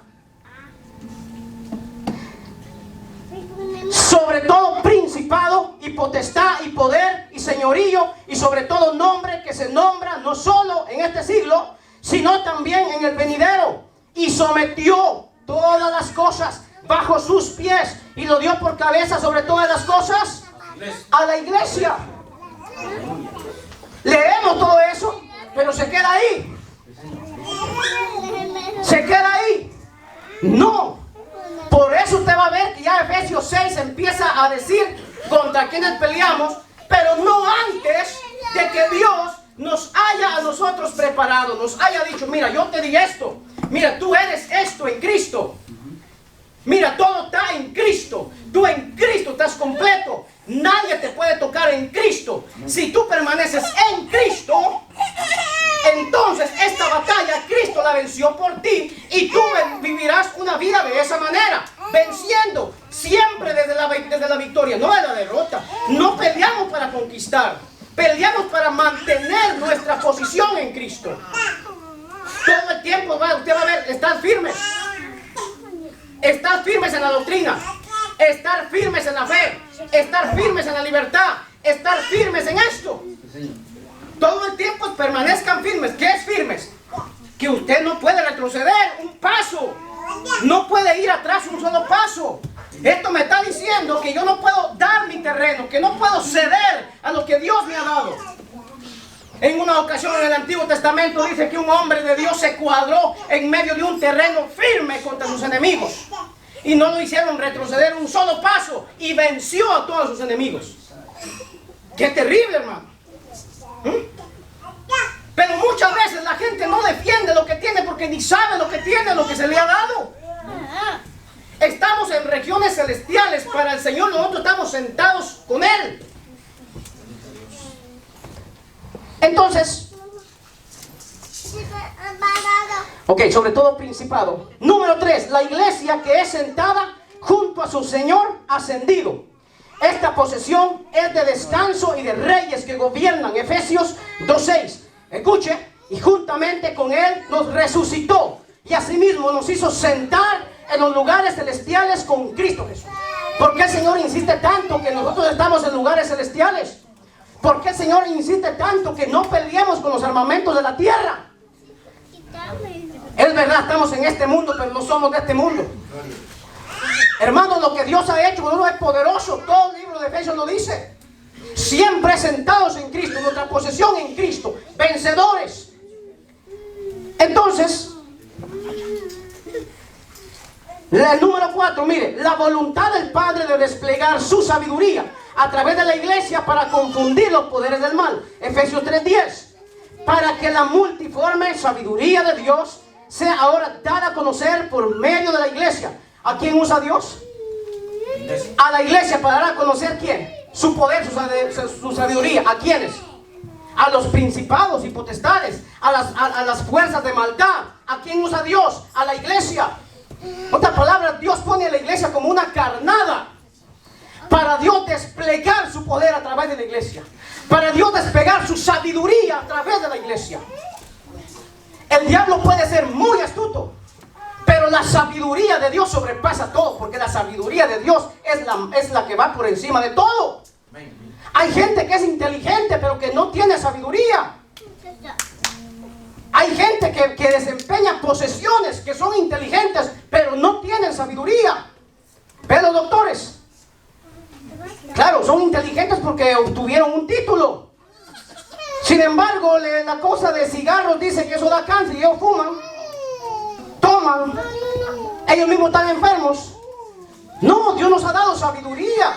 Sobre todo principado y potestad y poder y señorío, y sobre todo nombre que se nombra no solo en este siglo, sino también en el venidero. Y sometió todas las cosas bajo sus pies y lo dio por cabeza sobre todas las cosas a la iglesia. Leemos todo eso, pero se queda ahí. Se queda ahí. No. Por eso usted va a ver que ya Efesios 6 empieza a decir contra quienes peleamos, pero no antes de que Dios nos haya a nosotros preparado, nos haya dicho: mira, yo te di esto, mira, tú eres esto en Cristo, mira, todo está en Cristo, tú en Cristo estás completo, nadie te puede tocar en Cristo. Si tú permaneces en Cristo, entonces esta batalla Cristo la venció por ti y tú vivirás una vida de esa manera, venciendo siempre desde la victoria, no de la derrota. No peleamos para conquistar, peleamos para mantener nuestra posición en Cristo. Todo el tiempo usted va a ver, estar firmes en la doctrina, estar firmes en la fe, estar firmes en la libertad, estar firmes en esto. Todo el tiempo permanezcan firmes. ¿Qué es firmes? Que usted no puede retroceder un paso, no puede ir atrás un solo paso. Esto me está diciendo que yo no puedo dar mi terreno, que no puedo ceder a lo que Dios me ha dado. En una ocasión en el Antiguo Testamento dice que un hombre de Dios se cuadró en medio de un terreno firme contra sus enemigos y no lo hicieron retroceder un solo paso y venció a todos sus enemigos. ¡Qué terrible, hermano! Pero muchas veces la gente no defiende lo que tiene porque ni sabe lo que tiene, lo que se le ha dado. Estamos en regiones celestiales para el Señor, nosotros estamos sentados con Él. Entonces, sobre todo principado. Número 3, la iglesia que es sentada junto a su Señor ascendido. Esta posesión es de descanso y de reyes que gobiernan. Efesios 2:6. Escuche, y juntamente con Él nos resucitó y asimismo nos hizo sentar en los lugares celestiales con Cristo Jesús. ¿Por qué el Señor insiste tanto que nosotros estamos en lugares celestiales? ¿Por qué el Señor insiste tanto que no peleemos con los armamentos de la tierra? Es verdad, estamos en este mundo, pero no somos de este mundo. Hermanos, lo que Dios ha hecho con uno es poderoso. Todo el libro de Efesios lo dice. Siempre sentados en Cristo, nuestra posesión en Cristo, vencedores. Entonces, el número 4, mire, la voluntad del Padre de desplegar su sabiduría a través de la iglesia para confundir los poderes del mal. Efesios 3:10. Para que la multiforme sabiduría de Dios sea ahora dada a conocer por medio de la iglesia. ¿A quién usa Dios? A la iglesia para dar a conocer ¿quién? Su poder, su sabiduría. ¿A quiénes? A los principados y potestades, a las fuerzas de maldad. ¿A quién usa Dios? A la iglesia. Otra palabra, Dios pone a la iglesia como una carnada para Dios desplegar su poder a través de la iglesia, para Dios desplegar su sabiduría a través de la iglesia. El diablo puede ser muy astuto, pero la sabiduría de Dios sobrepasa todo, porque la sabiduría de Dios es la que va por encima de todo. Hay gente que es inteligente, pero que no tiene sabiduría. Hay gente que desempeña posesiones, que son inteligentes, pero no tienen sabiduría. Pero los doctores, claro, son inteligentes porque obtuvieron un título. Sin embargo, la cosa de cigarros dice que eso da cáncer y ellos fuman, toman, ellos mismos están enfermos. No, Dios nos ha dado sabiduría.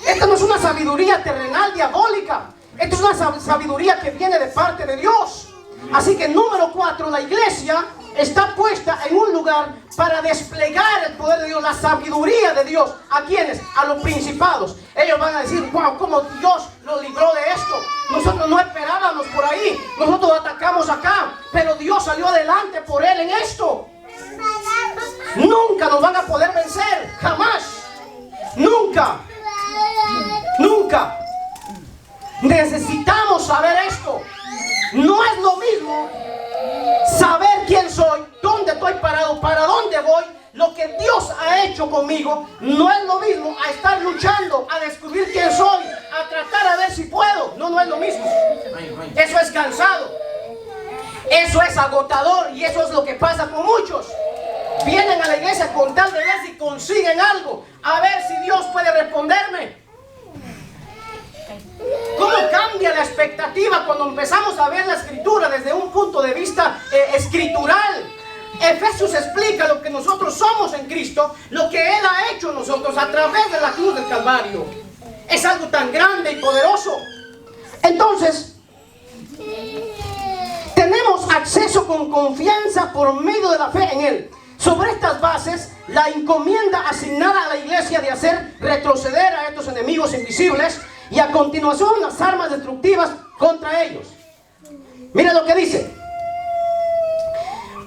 Esta no es una sabiduría terrenal, diabólica. Esta es una sabiduría que viene de parte de Dios. Así que número 4, la iglesia está puesta en un lugar para desplegar el poder de Dios, la sabiduría de Dios. ¿A quiénes? A los principados. Ellos van a decir, wow, cómo Dios los libró de esto. Nosotros no esperábamos por ahí. Nosotros atacamos acá, pero Dios salió adelante por él en esto. Nunca nos van a poder vencer, jamás. Nunca. Nunca. Necesitamos saber esto. No es lo mismo saber quién soy, dónde estoy parado, para dónde voy, lo que Dios ha hecho conmigo. No es lo mismo a estar luchando, a descubrir quién soy, a tratar a ver si puedo. No es lo mismo. Eso es cansado. Eso es agotador y eso es lo que pasa con muchos. Vienen a la iglesia con tal de ver si consiguen algo, a ver si Dios puede responderme. ¿Cómo cambia la expectativa cuando empezamos a ver la escritura desde un punto de vista escritural? Efesios explica lo que nosotros somos en Cristo, lo que Él ha hecho en nosotros a través de la cruz del Calvario. Es algo tan grande y poderoso. Entonces, tenemos acceso con confianza por medio de la fe en Él. Sobre estas bases, la encomienda asignada a la iglesia de hacer retroceder a estos enemigos invisibles y a continuación las armas destructivas contra ellos. Mira lo que dice.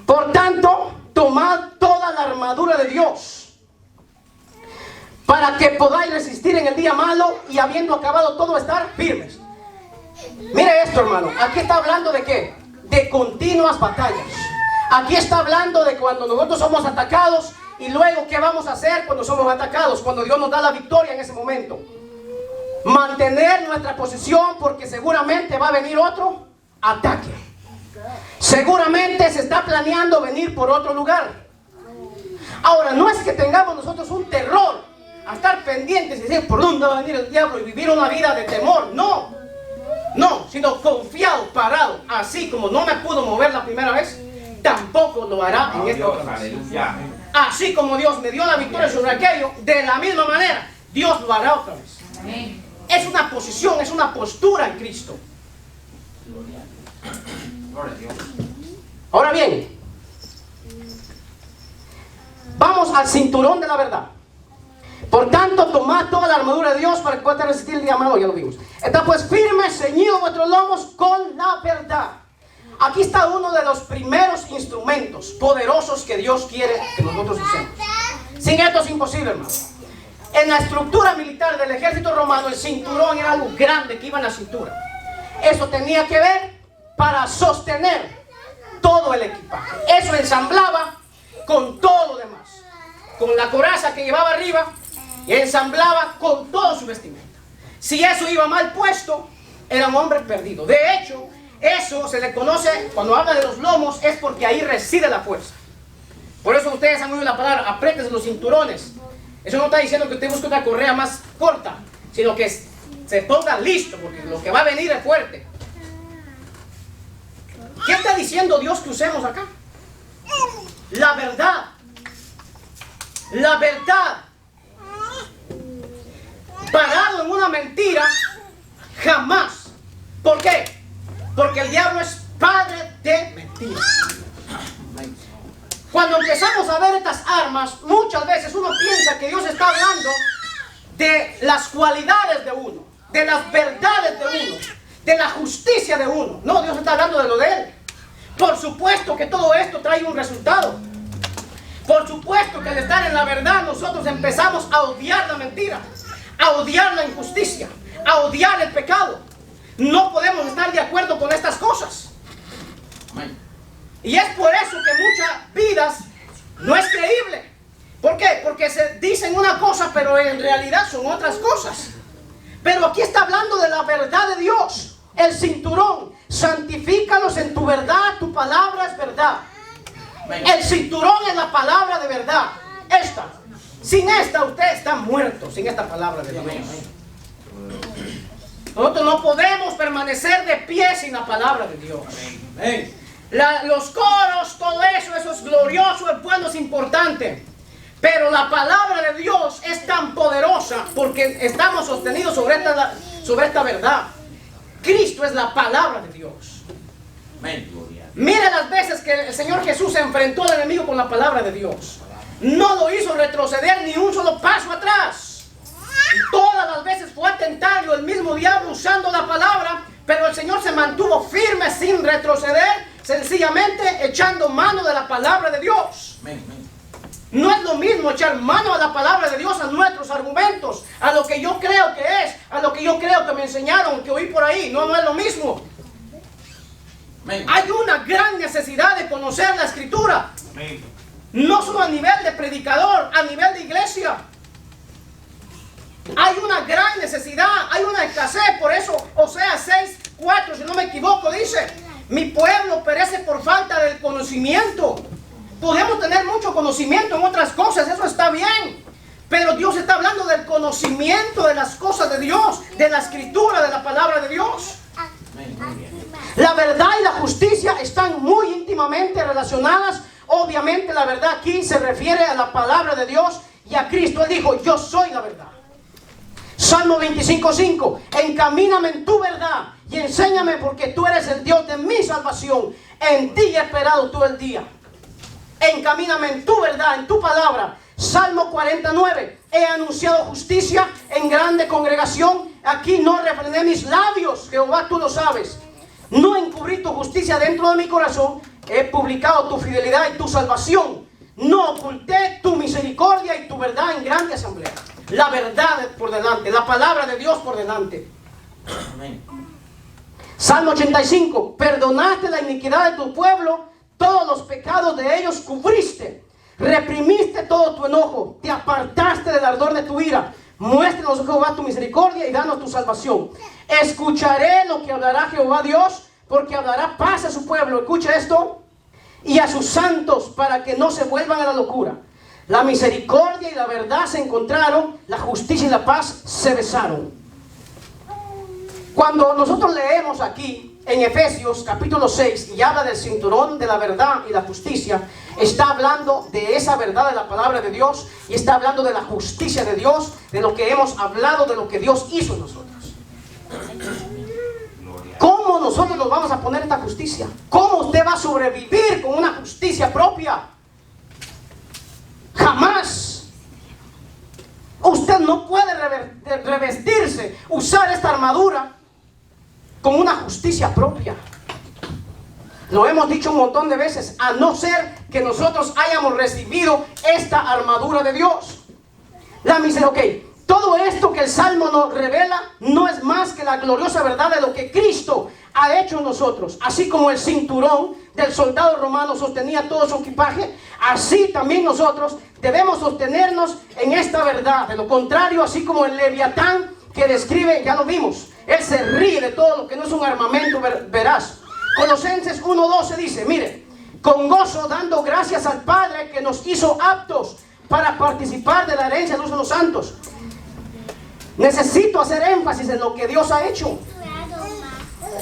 Por tanto, tomad toda la armadura de Dios para que podáis resistir en el día malo y habiendo acabado todo estar firmes. Mire esto, hermano. Aquí está hablando de ¿qué? De continuas batallas. Aquí está hablando de cuando nosotros somos atacados y luego ¿qué vamos a hacer cuando somos atacados? Cuando Dios nos da la victoria en ese momento. Mantener nuestra posición porque seguramente va a venir otro ataque. Seguramente se está planeando venir por otro lugar. Ahora, no es que tengamos nosotros un terror a estar pendientes y decir por dónde va a venir el diablo y vivir una vida de temor. No, sino confiado, parado. Así como no me pudo mover la primera vez, tampoco lo hará en esta otra vez. Así como Dios me dio la victoria sobre aquello, de la misma manera Dios lo hará otra vez. Es una posición, es una postura en Cristo. Ahora bien, vamos al cinturón de la verdad. Por tanto, tomad toda la armadura de Dios para que puedan resistir el día malo. Ya lo vimos. Está pues firmes, ceñidos vuestros lomos con la verdad. Aquí está uno de los primeros instrumentos poderosos que Dios quiere que nosotros usemos. Sin esto es imposible, hermano. En la estructura militar del ejército romano, el cinturón era algo grande que iba en la cintura. Eso tenía que ver para sostener todo el equipaje. Eso ensamblaba con todo lo demás. Con la coraza que llevaba arriba, y ensamblaba con todo su vestimenta. Si eso iba mal puesto, era un hombre perdido. De hecho, eso se le conoce, cuando habla de los lomos, es porque ahí reside la fuerza. Por eso ustedes han oído la palabra, apriétense los cinturones. Eso no está diciendo que usted busque una correa más corta, sino que se ponga listo, porque lo que va a venir es fuerte. ¿Qué está diciendo Dios que usemos acá? La verdad. La verdad. Parado en una mentira, jamás. ¿Por qué? Porque el diablo es padre de mentiras. Cuando empezamos a ver estas armas, muchas veces uno piensa que Dios está hablando de las cualidades de uno, de las verdades de uno, de la justicia de uno. No, Dios está hablando de lo de Él. Por supuesto que todo esto trae un resultado. Por supuesto que al estar en la verdad nosotros empezamos a odiar la mentira, a odiar la injusticia, a odiar el pecado. No podemos estar de acuerdo con estas cosas. Y es por eso que muchas vidas no es creíble. ¿Por qué? Porque se dicen una cosa, pero en realidad son otras cosas. Pero aquí está hablando de la verdad de Dios. El cinturón, santifícalos en tu verdad, tu palabra es verdad. El cinturón es la palabra de verdad. Esta. Sin esta usted está muerto, sin esta palabra de Dios. Nosotros no podemos permanecer de pie sin la palabra de Dios. Los coros, todo eso es glorioso, es bueno, es importante. Pero la palabra de Dios es tan poderosa porque estamos sostenidos sobre esta verdad. Cristo es la palabra de Dios. Mira las veces que el Señor Jesús se enfrentó al enemigo con la palabra de Dios. No lo hizo retroceder ni un solo paso atrás. Todas las veces fue a tentarlo el mismo diablo usando la palabra, pero el Señor se mantuvo firme sin retroceder, sencillamente echando mano de la palabra de Dios. No es lo mismo echar mano a la palabra de Dios, a nuestros argumentos, a lo que yo creo que es, a lo que yo creo que me enseñaron, que oí por ahí. No es lo mismo. Hay una gran necesidad de conocer la Escritura. No solo a nivel de predicador, a nivel de iglesia. Hay una gran necesidad, hay una escasez. Por eso Oseas 6:4, si no me equivoco, dice: mi pueblo perece por falta del conocimiento. Podemos tener mucho conocimiento en otras cosas, eso está bien. Pero Dios está hablando del conocimiento de las cosas de Dios, de la Escritura, de la palabra de Dios. La verdad y la justicia están muy íntimamente relacionadas. Obviamente la verdad aquí se refiere a la palabra de Dios y a Cristo. Él dijo: yo soy la verdad. Salmo 25:5: encamíname en tu verdad y enséñame, porque tú eres el Dios de mi salvación. En ti he esperado todo el día. Encamíname en tu verdad, en tu palabra. Salmo 49: he anunciado justicia en grande congregación. Aquí no refrené mis labios, Jehová, tú lo sabes. No encubrí tu justicia dentro de mi corazón. He publicado tu fidelidad y tu salvación. No oculté tu misericordia y tu verdad en grande asamblea. La verdad por delante, la palabra de Dios por delante. Amén. Salmo 85: perdonaste la iniquidad de tu pueblo, todos los pecados de ellos cubriste. Reprimiste todo tu enojo, te apartaste del ardor de tu ira. Muéstranos, Jehová, tu misericordia y danos tu salvación. Escucharé lo que hablará Jehová Dios, porque hablará paz a su pueblo. Escucha esto: y a sus santos, para que no se vuelvan a la locura. La misericordia y la verdad se encontraron, la justicia y la paz se besaron. Cuando nosotros leemos aquí en Efesios capítulo 6 y habla del cinturón de la verdad y la justicia, está hablando de esa verdad de la palabra de Dios y está hablando de la justicia de Dios, de lo que hemos hablado, de lo que Dios hizo en nosotros. ¿Cómo nosotros nos vamos a poner esta justicia? ¿Cómo usted va a sobrevivir con una justicia propia? Jamás. Usted no puede revestirse, usar esta armadura con una justicia propia. Lo hemos dicho un montón de veces, a no ser que nosotros hayamos recibido esta armadura de Dios. La misericordia. Todo esto que el Salmo nos revela no es más que la gloriosa verdad de lo que Cristo ha hecho en nosotros. Así como el cinturón del soldado romano sostenía todo su equipaje, así también nosotros debemos sostenernos en esta verdad. De lo contrario, así como el Leviatán que describe, ya lo vimos, él se ríe de todo lo que no es un armamento veraz. Colosenses 1:12 dice: mire, con gozo dando gracias al Padre que nos hizo aptos para participar de la herencia de los santos. Necesito hacer énfasis en lo que Dios ha hecho.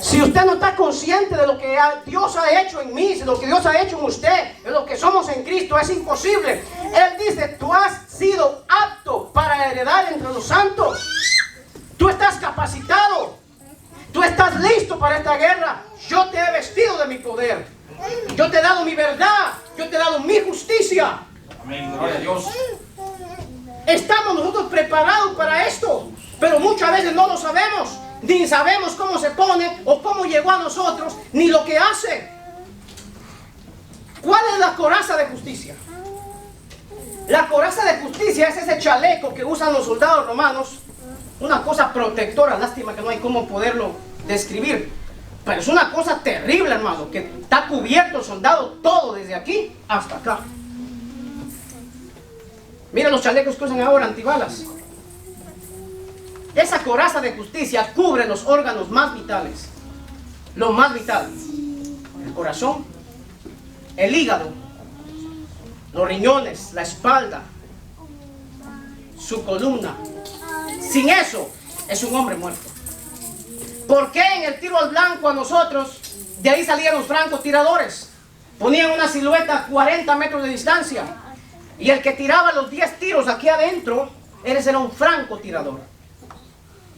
Si usted no está consciente de lo que Dios ha hecho en mí, de lo que Dios ha hecho en usted, de lo que somos en Cristo, es imposible. Él dice: tú has sido apto para heredar entre los santos. Tú estás capacitado. Tú estás listo para esta guerra. Yo te he vestido de mi poder. Yo te he dado mi verdad. Yo te he dado mi justicia. Amén. Gloria a Dios. Estamos nosotros preparados para esto, pero muchas veces no lo sabemos, ni sabemos cómo se pone o cómo llegó a nosotros, ni lo que hace. ¿Cuál es la coraza de justicia? La coraza de justicia es ese chaleco que usan los soldados romanos, una cosa protectora. Lástima que no hay cómo poderlo describir, pero es una cosa terrible, hermano, que está cubierto el soldado todo desde aquí hasta acá. Mira los chalecos que usan ahora, antibalas. Esa coraza de justicia cubre los órganos más vitales. Lo más vital: el corazón, el hígado, los riñones, la espalda, su columna. Sin eso, es un hombre muerto. ¿Por qué en el tiro al blanco a nosotros, de ahí salían los francotiradores? Ponían una silueta a 40 metros de distancia. Y el que tiraba los 10 tiros aquí adentro, ese era un francotirador.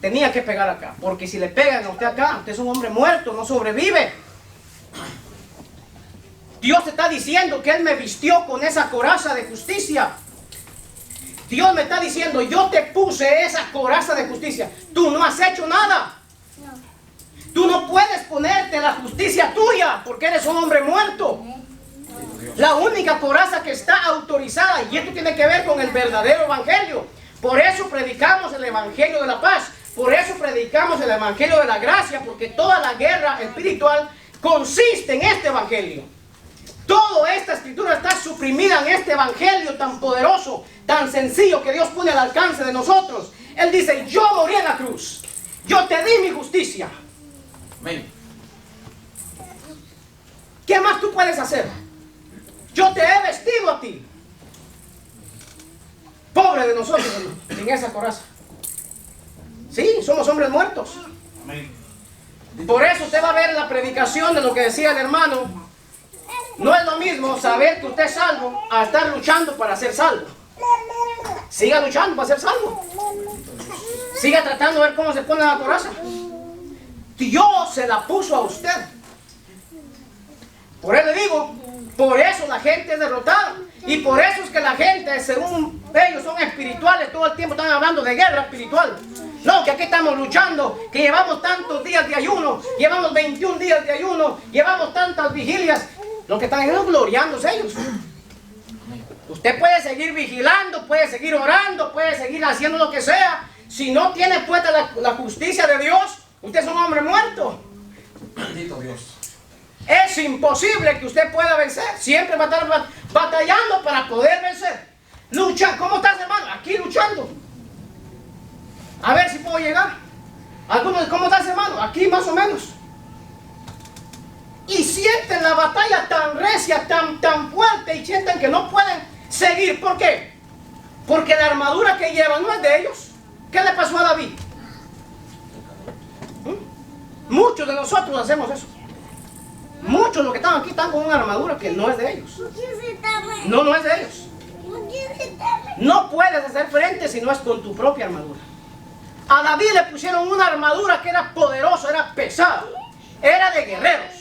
Tenía que pegar acá, porque si le pegan a usted acá, usted es un hombre muerto, no sobrevive. Dios está diciendo que Él me vistió con esa coraza de justicia. Dios me está diciendo, yo te puse esa coraza de justicia. Tú no has hecho nada. Tú no puedes ponerte la justicia tuya, porque eres un hombre muerto. La única coraza que está autorizada, y esto tiene que ver con el verdadero evangelio. Por eso predicamos el evangelio de la paz. Por eso predicamos el evangelio de la gracia, porque toda la guerra espiritual consiste en este evangelio. Toda esta escritura está suprimida en este evangelio tan poderoso, tan sencillo que Dios pone al alcance de nosotros. Él dice, yo morí en la cruz. Yo te di mi justicia. Amén. ¿Qué más tú puedes hacer? Yo te he vestido a ti. Pobre de nosotros en esa coraza. Sí, somos hombres muertos. Amén. Por eso usted va a ver la predicación de lo que decía el hermano. No es lo mismo saber que usted es salvo a estar luchando para ser salvo. Siga luchando para ser salvo. Siga tratando de ver cómo se pone la coraza. Dios se la puso a usted. Por eso le digo, por eso la gente es derrotada. Y por eso es que la gente, según ellos son espirituales, todo el tiempo están hablando de guerra espiritual. No, que aquí estamos luchando, que llevamos tantos días de ayuno, llevamos 21 días de ayuno, llevamos tantas vigilias. Lo que están gloriándose ellos. Usted puede seguir vigilando, puede seguir orando, puede seguir haciendo lo que sea. Si no tiene puesta la justicia de Dios, usted es un hombre muerto. Bendito Dios. Es imposible que usted pueda vencer. Siempre va a estar batallando para poder vencer. Lucha. ¿Cómo estás, hermano? Aquí luchando. A ver si puedo llegar. Algunos, ¿cómo estás, hermano? Aquí más o menos. Y sienten la batalla tan recia, tan fuerte, y sienten que no pueden seguir. ¿Por qué? Porque la armadura que llevan no es de ellos. ¿Qué le pasó a David? Muchos de nosotros hacemos eso. Muchos de los que están aquí están con una armadura que no es de ellos. No es de ellos. No puedes hacer frente si no es con tu propia armadura. A David le pusieron una armadura que era poderosa, era pesada, era de guerreros.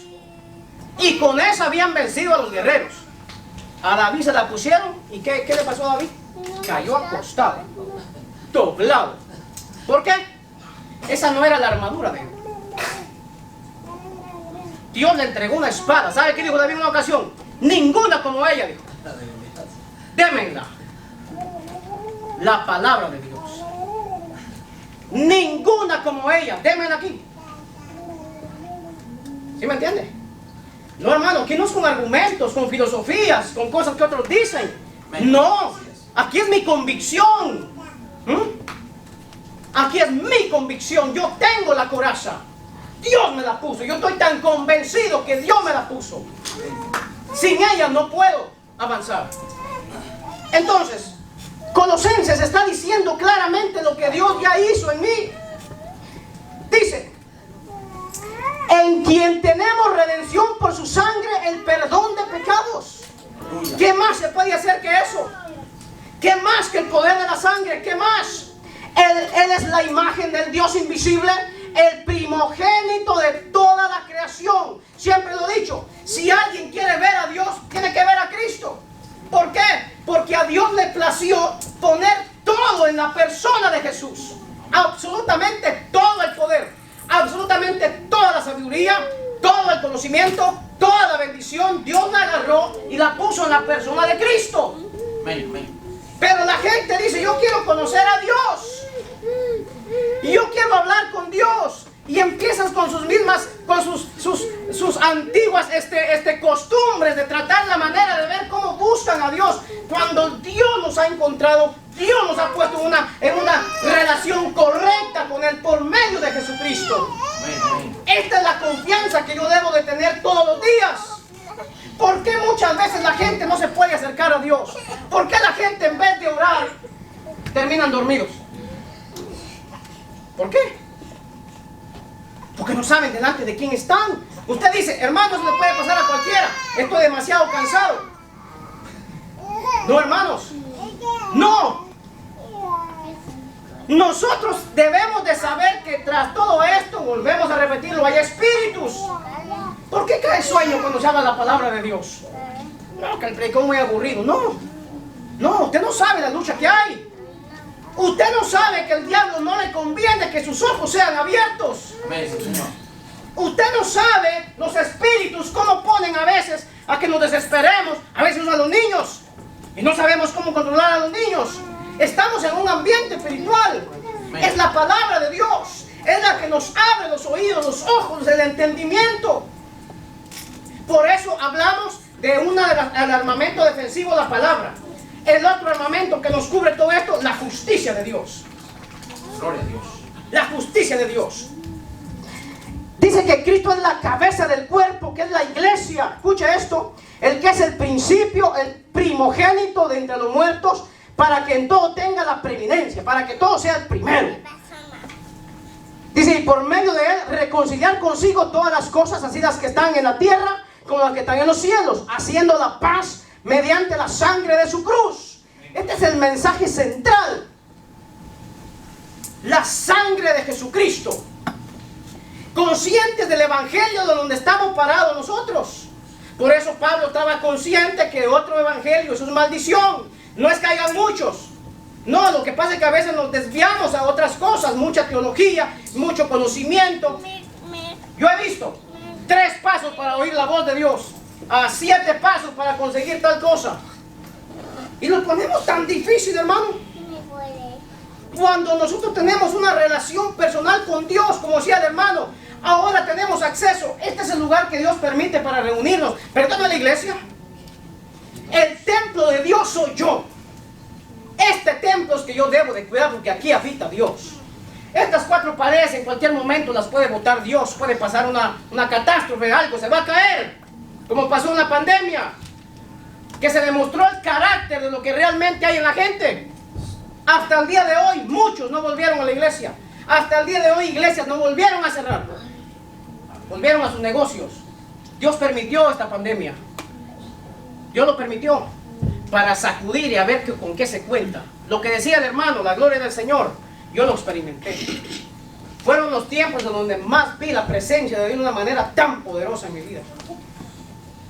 Y con esa habían vencido a los guerreros. A David se la pusieron. ¿Y qué le pasó a David? Cayó acostado, doblado. ¿Por qué? Esa no era la armadura de él. Dios le entregó una espada. ¿Sabe qué dijo David en una ocasión? Ninguna como ella, dijo. Démenla. La palabra de Dios. Ninguna como ella. Démenla aquí. ¿Sí me entiende? No, hermano, aquí no son argumentos, con filosofías, con cosas que otros dicen. No, aquí es mi convicción. Aquí es mi convicción. Yo tengo la coraza. Dios me la puso. Yo estoy tan convencido que Dios me la puso. Sin ella no puedo avanzar. Entonces, Colosenses está diciendo claramente lo que Dios ya hizo en mí. Dice, en quien tenemos redención por su sangre, el perdón de pecados. ¿Qué más se puede hacer que eso? ¿Qué más que el poder de la sangre? ¿Qué más? Él es la imagen del Dios invisible, el primogénito de toda la creación. Siempre lo he dicho, si alguien quiere ver a Dios, tiene que ver a Cristo. ¿Por qué? Porque a Dios le plació poner todo en la persona de Jesús. Absolutamente todo el poder, absolutamente toda la sabiduría, todo el conocimiento, toda la bendición. Dios la agarró y la puso en la persona de Cristo. Pero la gente dice, yo quiero conocer a Dios. Y yo quiero hablar con Dios. Y empiezas con sus mismas, con sus antiguas costumbres de tratar la manera de ver cómo buscan a Dios. Cuando Dios nos ha encontrado, Dios nos ha puesto en una relación correcta con Él por medio de Jesucristo. Esta es la confianza que yo debo de tener todos los días. ¿Por qué muchas veces la gente no se puede acercar a Dios? ¿Por qué la gente en vez de orar terminan dormidos. ¿Por qué? Porque no saben delante de quién están. Usted dice, hermanos, le puede pasar a cualquiera. Estoy demasiado cansado. No, hermanos. No. Nosotros debemos de saber que tras todo esto, volvemos a repetirlo, hay espíritus. ¿Por qué cae sueño cuando se habla la palabra de Dios? No, que el predicón es muy aburrido. No. No, usted no sabe la lucha que hay. Usted no sabe que el diablo no le conviene que sus ojos sean abiertos. Usted no sabe los espíritus cómo ponen a veces a que nos desesperemos, a veces a los niños, y no sabemos cómo controlar a los niños. Estamos en un ambiente espiritual. Es la palabra de Dios, es la que nos abre los oídos, los ojos, el entendimiento. Por eso hablamos de el armamento defensivo, la palabra. El otro armamento que nos cubre todo esto, la justicia de Dios. Gloria a Dios. La justicia de Dios. Dice que Cristo es la cabeza del cuerpo, que es la iglesia. Escucha esto. El que es el principio, el primogénito de entre los muertos, para que en todo tenga la preeminencia, para que todo sea el primero. Dice, y por medio de él reconciliar consigo todas las cosas, así las que están en la tierra como las que están en los cielos, haciendo la paz mediante la sangre de su cruz. Este es el mensaje central. La sangre de Jesucristo. Conscientes del evangelio de donde estamos parados nosotros. Por eso Pablo estaba consciente que otro evangelio, eso es maldición. No es que hayan muchos. No, lo que pasa es que a veces nos desviamos a otras cosas. Mucha teología, mucho conocimiento. Yo he visto 3 pasos para oír la voz de Dios, a 7 pasos para conseguir tal cosa. Y lo ponemos tan difícil, hermano. Cuando nosotros tenemos una relación personal con Dios, como decía el hermano, ahora tenemos acceso. Este es el lugar que Dios permite para reunirnos. Pero esto no es la iglesia. El templo de Dios soy yo. Este templo es que yo debo de cuidar porque aquí habita Dios. Estas 4 paredes en cualquier momento las puede botar Dios. Puede pasar una catástrofe, algo, se va a caer. Como pasó en la pandemia, que se demostró el carácter de lo que realmente hay en la gente. Hasta el día de hoy, muchos no volvieron a la iglesia. Hasta el día de hoy, iglesias no volvieron a cerrar. Volvieron a sus negocios. Dios permitió esta pandemia. Dios lo permitió para sacudir y a ver con qué se cuenta. Lo que decía el hermano, la gloria del Señor, yo lo experimenté. Fueron los tiempos en donde más vi la presencia de Dios de una manera tan poderosa en mi vida.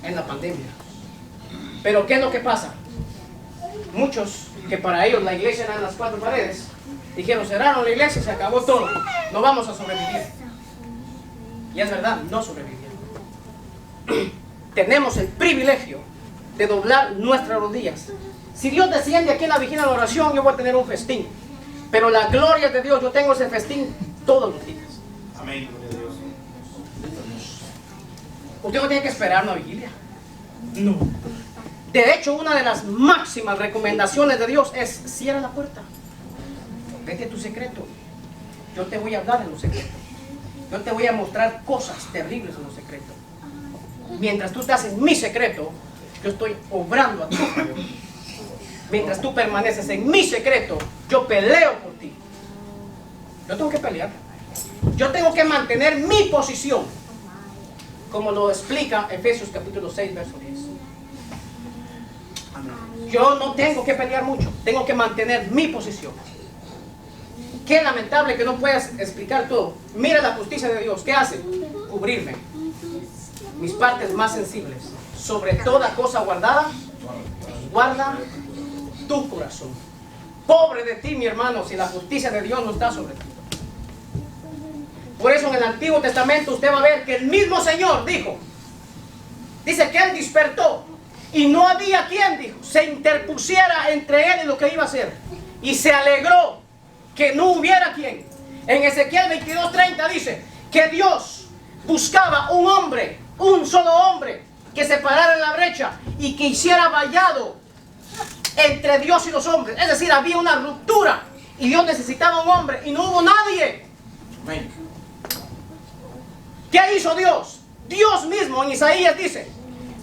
En la pandemia. Pero ¿qué es lo que pasa? Muchos que para ellos la iglesia eran las 4 paredes, dijeron, cerraron la iglesia, se acabó todo, no vamos a sobrevivir. Y es verdad, no sobrevivieron. Tenemos el privilegio de doblar nuestras rodillas. Si Dios desciende aquí en la vigilia de la oración, yo voy a tener un festín. Pero la gloria de Dios, yo tengo ese festín todos los días. Amén. Usted no tiene que esperar una vigilia. No. De hecho, una de las máximas recomendaciones de Dios es: cierra la puerta. Vete a tu secreto. Yo te voy a hablar en lo secreto. Yo te voy a mostrar cosas terribles en lo secreto. Mientras tú estás en mi secreto, yo estoy obrando a tu favor. Mientras tú permaneces en mi secreto, yo peleo por ti. Yo tengo que pelear. Yo tengo que mantener mi posición, como lo explica Efesios capítulo 6, verso 10. Yo no tengo que pelear mucho, tengo que mantener mi posición. Qué lamentable que no puedas explicar todo. Mira la justicia de Dios, ¿qué hace? Cubrirme mis partes más sensibles. Sobre toda cosa guardada, guarda tu corazón. Pobre de ti, mi hermano, si la justicia de Dios no está sobre ti. Por eso en el Antiguo Testamento usted va a ver que el mismo Señor dice que Él despertó y no había quien, dijo, se interpusiera entre Él y lo que iba a hacer. Y se alegró que no hubiera quien. En Ezequiel 22:30 dice que Dios buscaba un hombre, un solo hombre, que se parara en la brecha y que hiciera vallado entre Dios y los hombres. Es decir, había una ruptura y Dios necesitaba un hombre y no hubo nadie. ¿Qué hizo Dios? Dios mismo en Isaías dice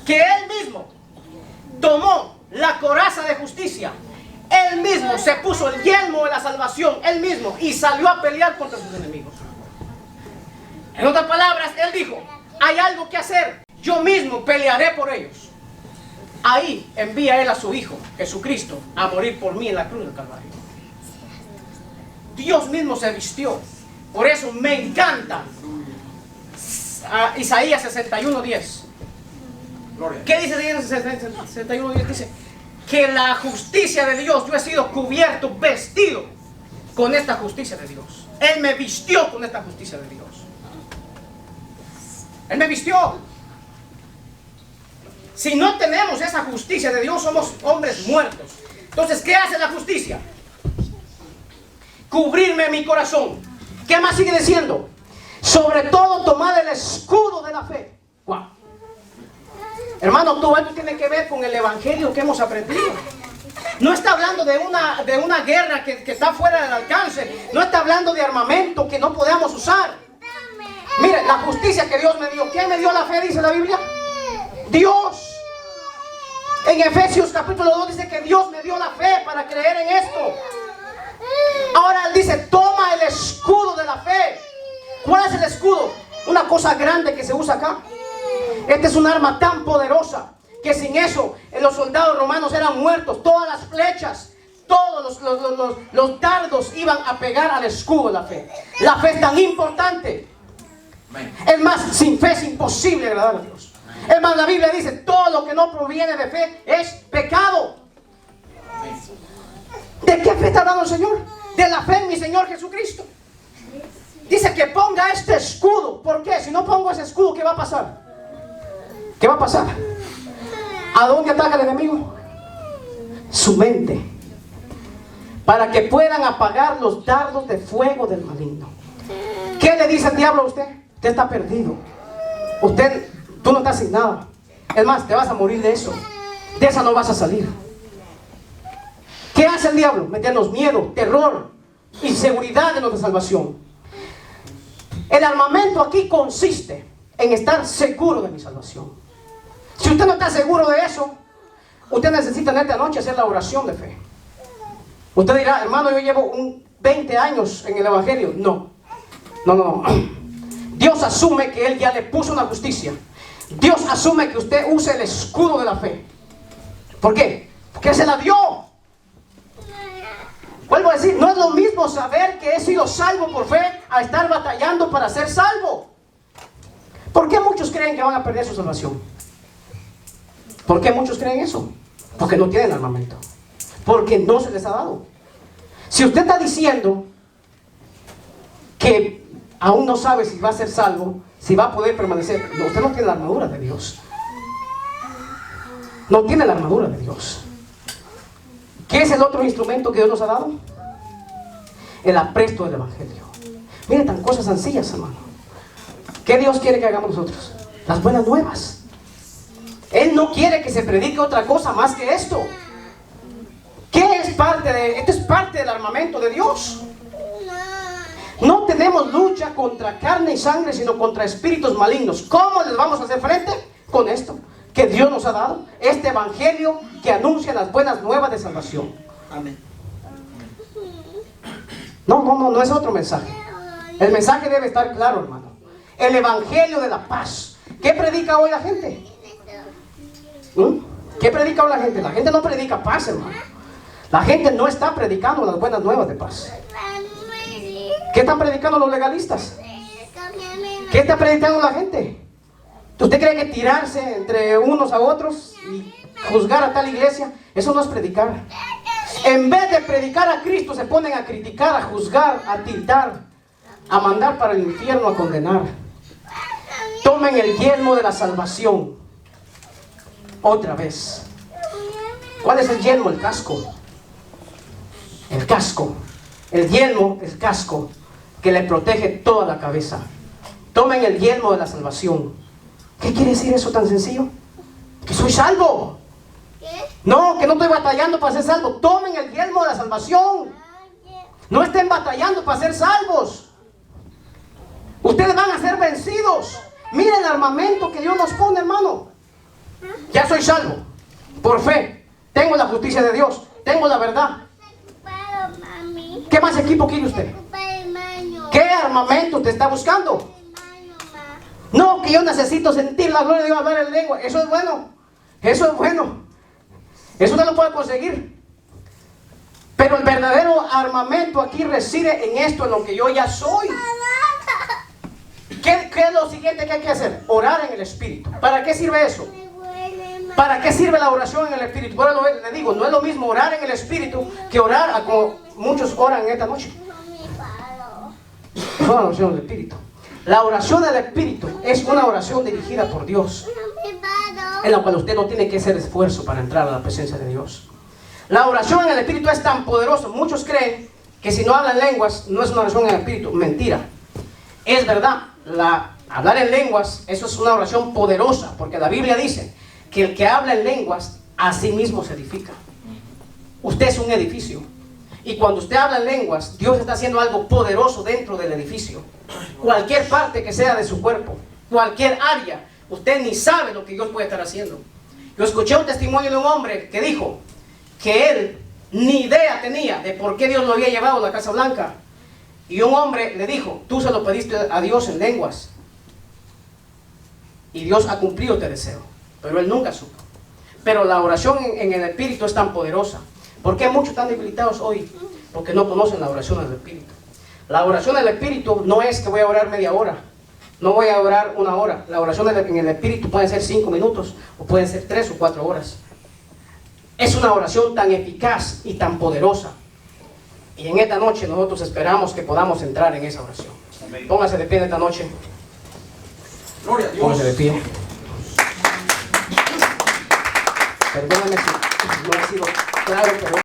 que Él mismo tomó la coraza de justicia Él mismo se puso el yelmo de la salvación, él mismo, y salió a pelear contra sus enemigos. En otras palabras, él dijo, hay algo que hacer, yo mismo pelearé por ellos. Ahí envía él a su Hijo, Jesucristo, a morir por mí en la cruz del Calvario. Dios mismo se vistió. Por eso me encanta Isaías 61:10. ¿Qué dice Isaías 61:10? Dice que la justicia de Dios, yo he sido cubierto, vestido con esta justicia de Dios. Él me vistió con esta justicia de Dios. Él me vistió. Si no tenemos esa justicia de Dios, somos hombres muertos. Entonces, ¿qué hace la justicia? Cubrirme mi corazón. ¿Qué más sigue diciendo? Sobre todo, tomad el escudo de la fe. Wow. Hermano, todo esto tiene que ver con el evangelio que hemos aprendido. No está hablando de una guerra que está fuera del alcance. No está hablando de armamento que no podamos usar. Mire, la justicia que Dios me dio. ¿Quién me dio la fe? Dice la Biblia. Dios. En Efesios capítulo 2 dice que Dios me dio la fe para creer en esto. Ahora él dice, toma el escudo de la fe. ¿Cuál es el escudo? Una cosa grande que se usa acá. Este es un arma tan poderosa que sin eso los soldados romanos eran muertos. Todas las flechas, todos los dardos iban a pegar al escudo de la fe. La fe es tan importante. Es más, sin fe es imposible agradar a Dios. Es más, la Biblia dice, todo lo que no proviene de fe es pecado. ¿De qué fe está hablando el Señor? De la fe en mi Señor Jesucristo. Dice que ponga este escudo. ¿Por qué? Si no pongo ese escudo, ¿qué va a pasar? ¿Qué va a pasar? ¿A dónde ataca el enemigo? Su mente. Para que puedan apagar los dardos de fuego del maligno. ¿Qué le dice el diablo a usted? Usted está perdido. Tú no estás sin nada. Es más, te vas a morir de eso. De esa no vas a salir. ¿Qué hace el diablo? Meternos miedo, terror, inseguridad en nuestra salvación. El armamento aquí consiste en estar seguro de mi salvación. Si usted no está seguro de eso, usted necesita en esta noche hacer la oración de fe. Usted dirá, hermano, yo llevo 20 años en el evangelio. No. Dios asume que Él ya le puso una justicia. Dios asume que usted use el escudo de la fe. ¿Por qué? Porque se la dio. Vuelvo a decir, no es lo mismo saber que he sido salvo por fe a estar batallando para ser salvo. ¿Por qué muchos creen que van a perder su salvación? ¿Por qué muchos creen eso? Porque no tienen armamento. Porque no se les ha dado. Si usted está diciendo que aún no sabe si va a ser salvo, si va a poder permanecer, no, usted no tiene la armadura de Dios. No tiene la armadura de Dios. ¿Qué es el otro instrumento que Dios nos ha dado? El apresto del evangelio. Miren, tan cosas sencillas, hermano. ¿Qué Dios quiere que hagamos nosotros? Las buenas nuevas. Él no quiere que se predique otra cosa más que esto. ¿Qué es parte de? Esto es parte del armamento de Dios. No tenemos lucha contra carne y sangre, sino contra espíritus malignos. ¿Cómo les vamos a hacer frente? Con esto que Dios nos ha dado, este evangelio que anuncia las buenas nuevas de salvación. Amén. No es otro mensaje. El mensaje debe estar claro, hermano. El evangelio de la paz. ¿Qué predica hoy la gente? ¿Qué predica hoy la gente? La gente no predica paz, hermano. La gente no está predicando las buenas nuevas de paz. ¿Qué están predicando los legalistas? ¿Qué está predicando la gente? ¿Usted cree que tirarse entre unos a otros y juzgar a tal iglesia? Eso no es predicar. En vez de predicar a Cristo, se ponen a criticar, a juzgar, a tiltar, a mandar para el infierno, a condenar. Tomen el yelmo de la salvación. Otra vez. ¿Cuál es el yelmo? El casco. El casco. El yelmo, el casco, que le protege toda la cabeza. Tomen el yelmo de la salvación. ¿Qué quiere decir eso tan sencillo? Que soy salvo. ¿Qué? No, que no estoy batallando para ser salvo. Tomen el yelmo de la salvación. No estén batallando para ser salvos. Ustedes van a ser vencidos. Miren el armamento que Dios nos pone, hermano. Ya soy salvo. Por fe. Tengo la justicia de Dios. tengo la verdad. ¿Qué más equipo quiere usted? ¿Qué armamento usted está buscando? No, que yo necesito sentir la gloria de Dios, hablar en lengua. Eso es bueno. Eso es bueno. Eso usted lo puede conseguir. Pero el verdadero armamento aquí reside en esto, en lo que yo ya soy. ¿Qué es lo siguiente que hay que hacer? Orar en el Espíritu. ¿Para qué sirve eso? ¿Para qué sirve la oración en el Espíritu? Bueno, le digo, no es lo mismo orar en el Espíritu que orar como muchos oran en esta noche. No, la oración del Espíritu. La oración del Espíritu es una oración dirigida por Dios, en la cual usted no tiene que hacer esfuerzo para entrar a la presencia de Dios. La oración en el Espíritu es tan poderosa. Muchos creen que si no hablan lenguas no es una oración en el Espíritu. Mentira. Es verdad, hablar en lenguas, eso es una oración poderosa, porque la Biblia dice que el que habla en lenguas a sí mismo se edifica. Usted es un edificio, y cuando usted habla en lenguas, Dios está haciendo algo poderoso dentro del edificio. Cualquier parte que sea de su cuerpo, cualquier área, usted ni sabe lo que Dios puede estar haciendo. Yo escuché un testimonio de un hombre que dijo que él ni idea tenía de por qué Dios lo había llevado a la Casa Blanca. Y un hombre le dijo, tú se lo pediste a Dios en lenguas, y Dios ha cumplido este deseo. Pero él nunca supo. Pero la oración en el Espíritu es tan poderosa. ¿Por qué muchos están debilitados hoy? Porque no conocen la oración del Espíritu. La oración del Espíritu no es que voy a orar media hora, no voy a orar una hora. La oración en el Espíritu puede ser 5 minutos, o pueden ser 3 o 4 horas. Es una oración tan eficaz y tan poderosa. Y en esta noche nosotros esperamos que podamos entrar en esa oración. Póngase de pie en esta noche. Gloria a Dios. Póngase de pie. Perdóname si no ha sido claro, pero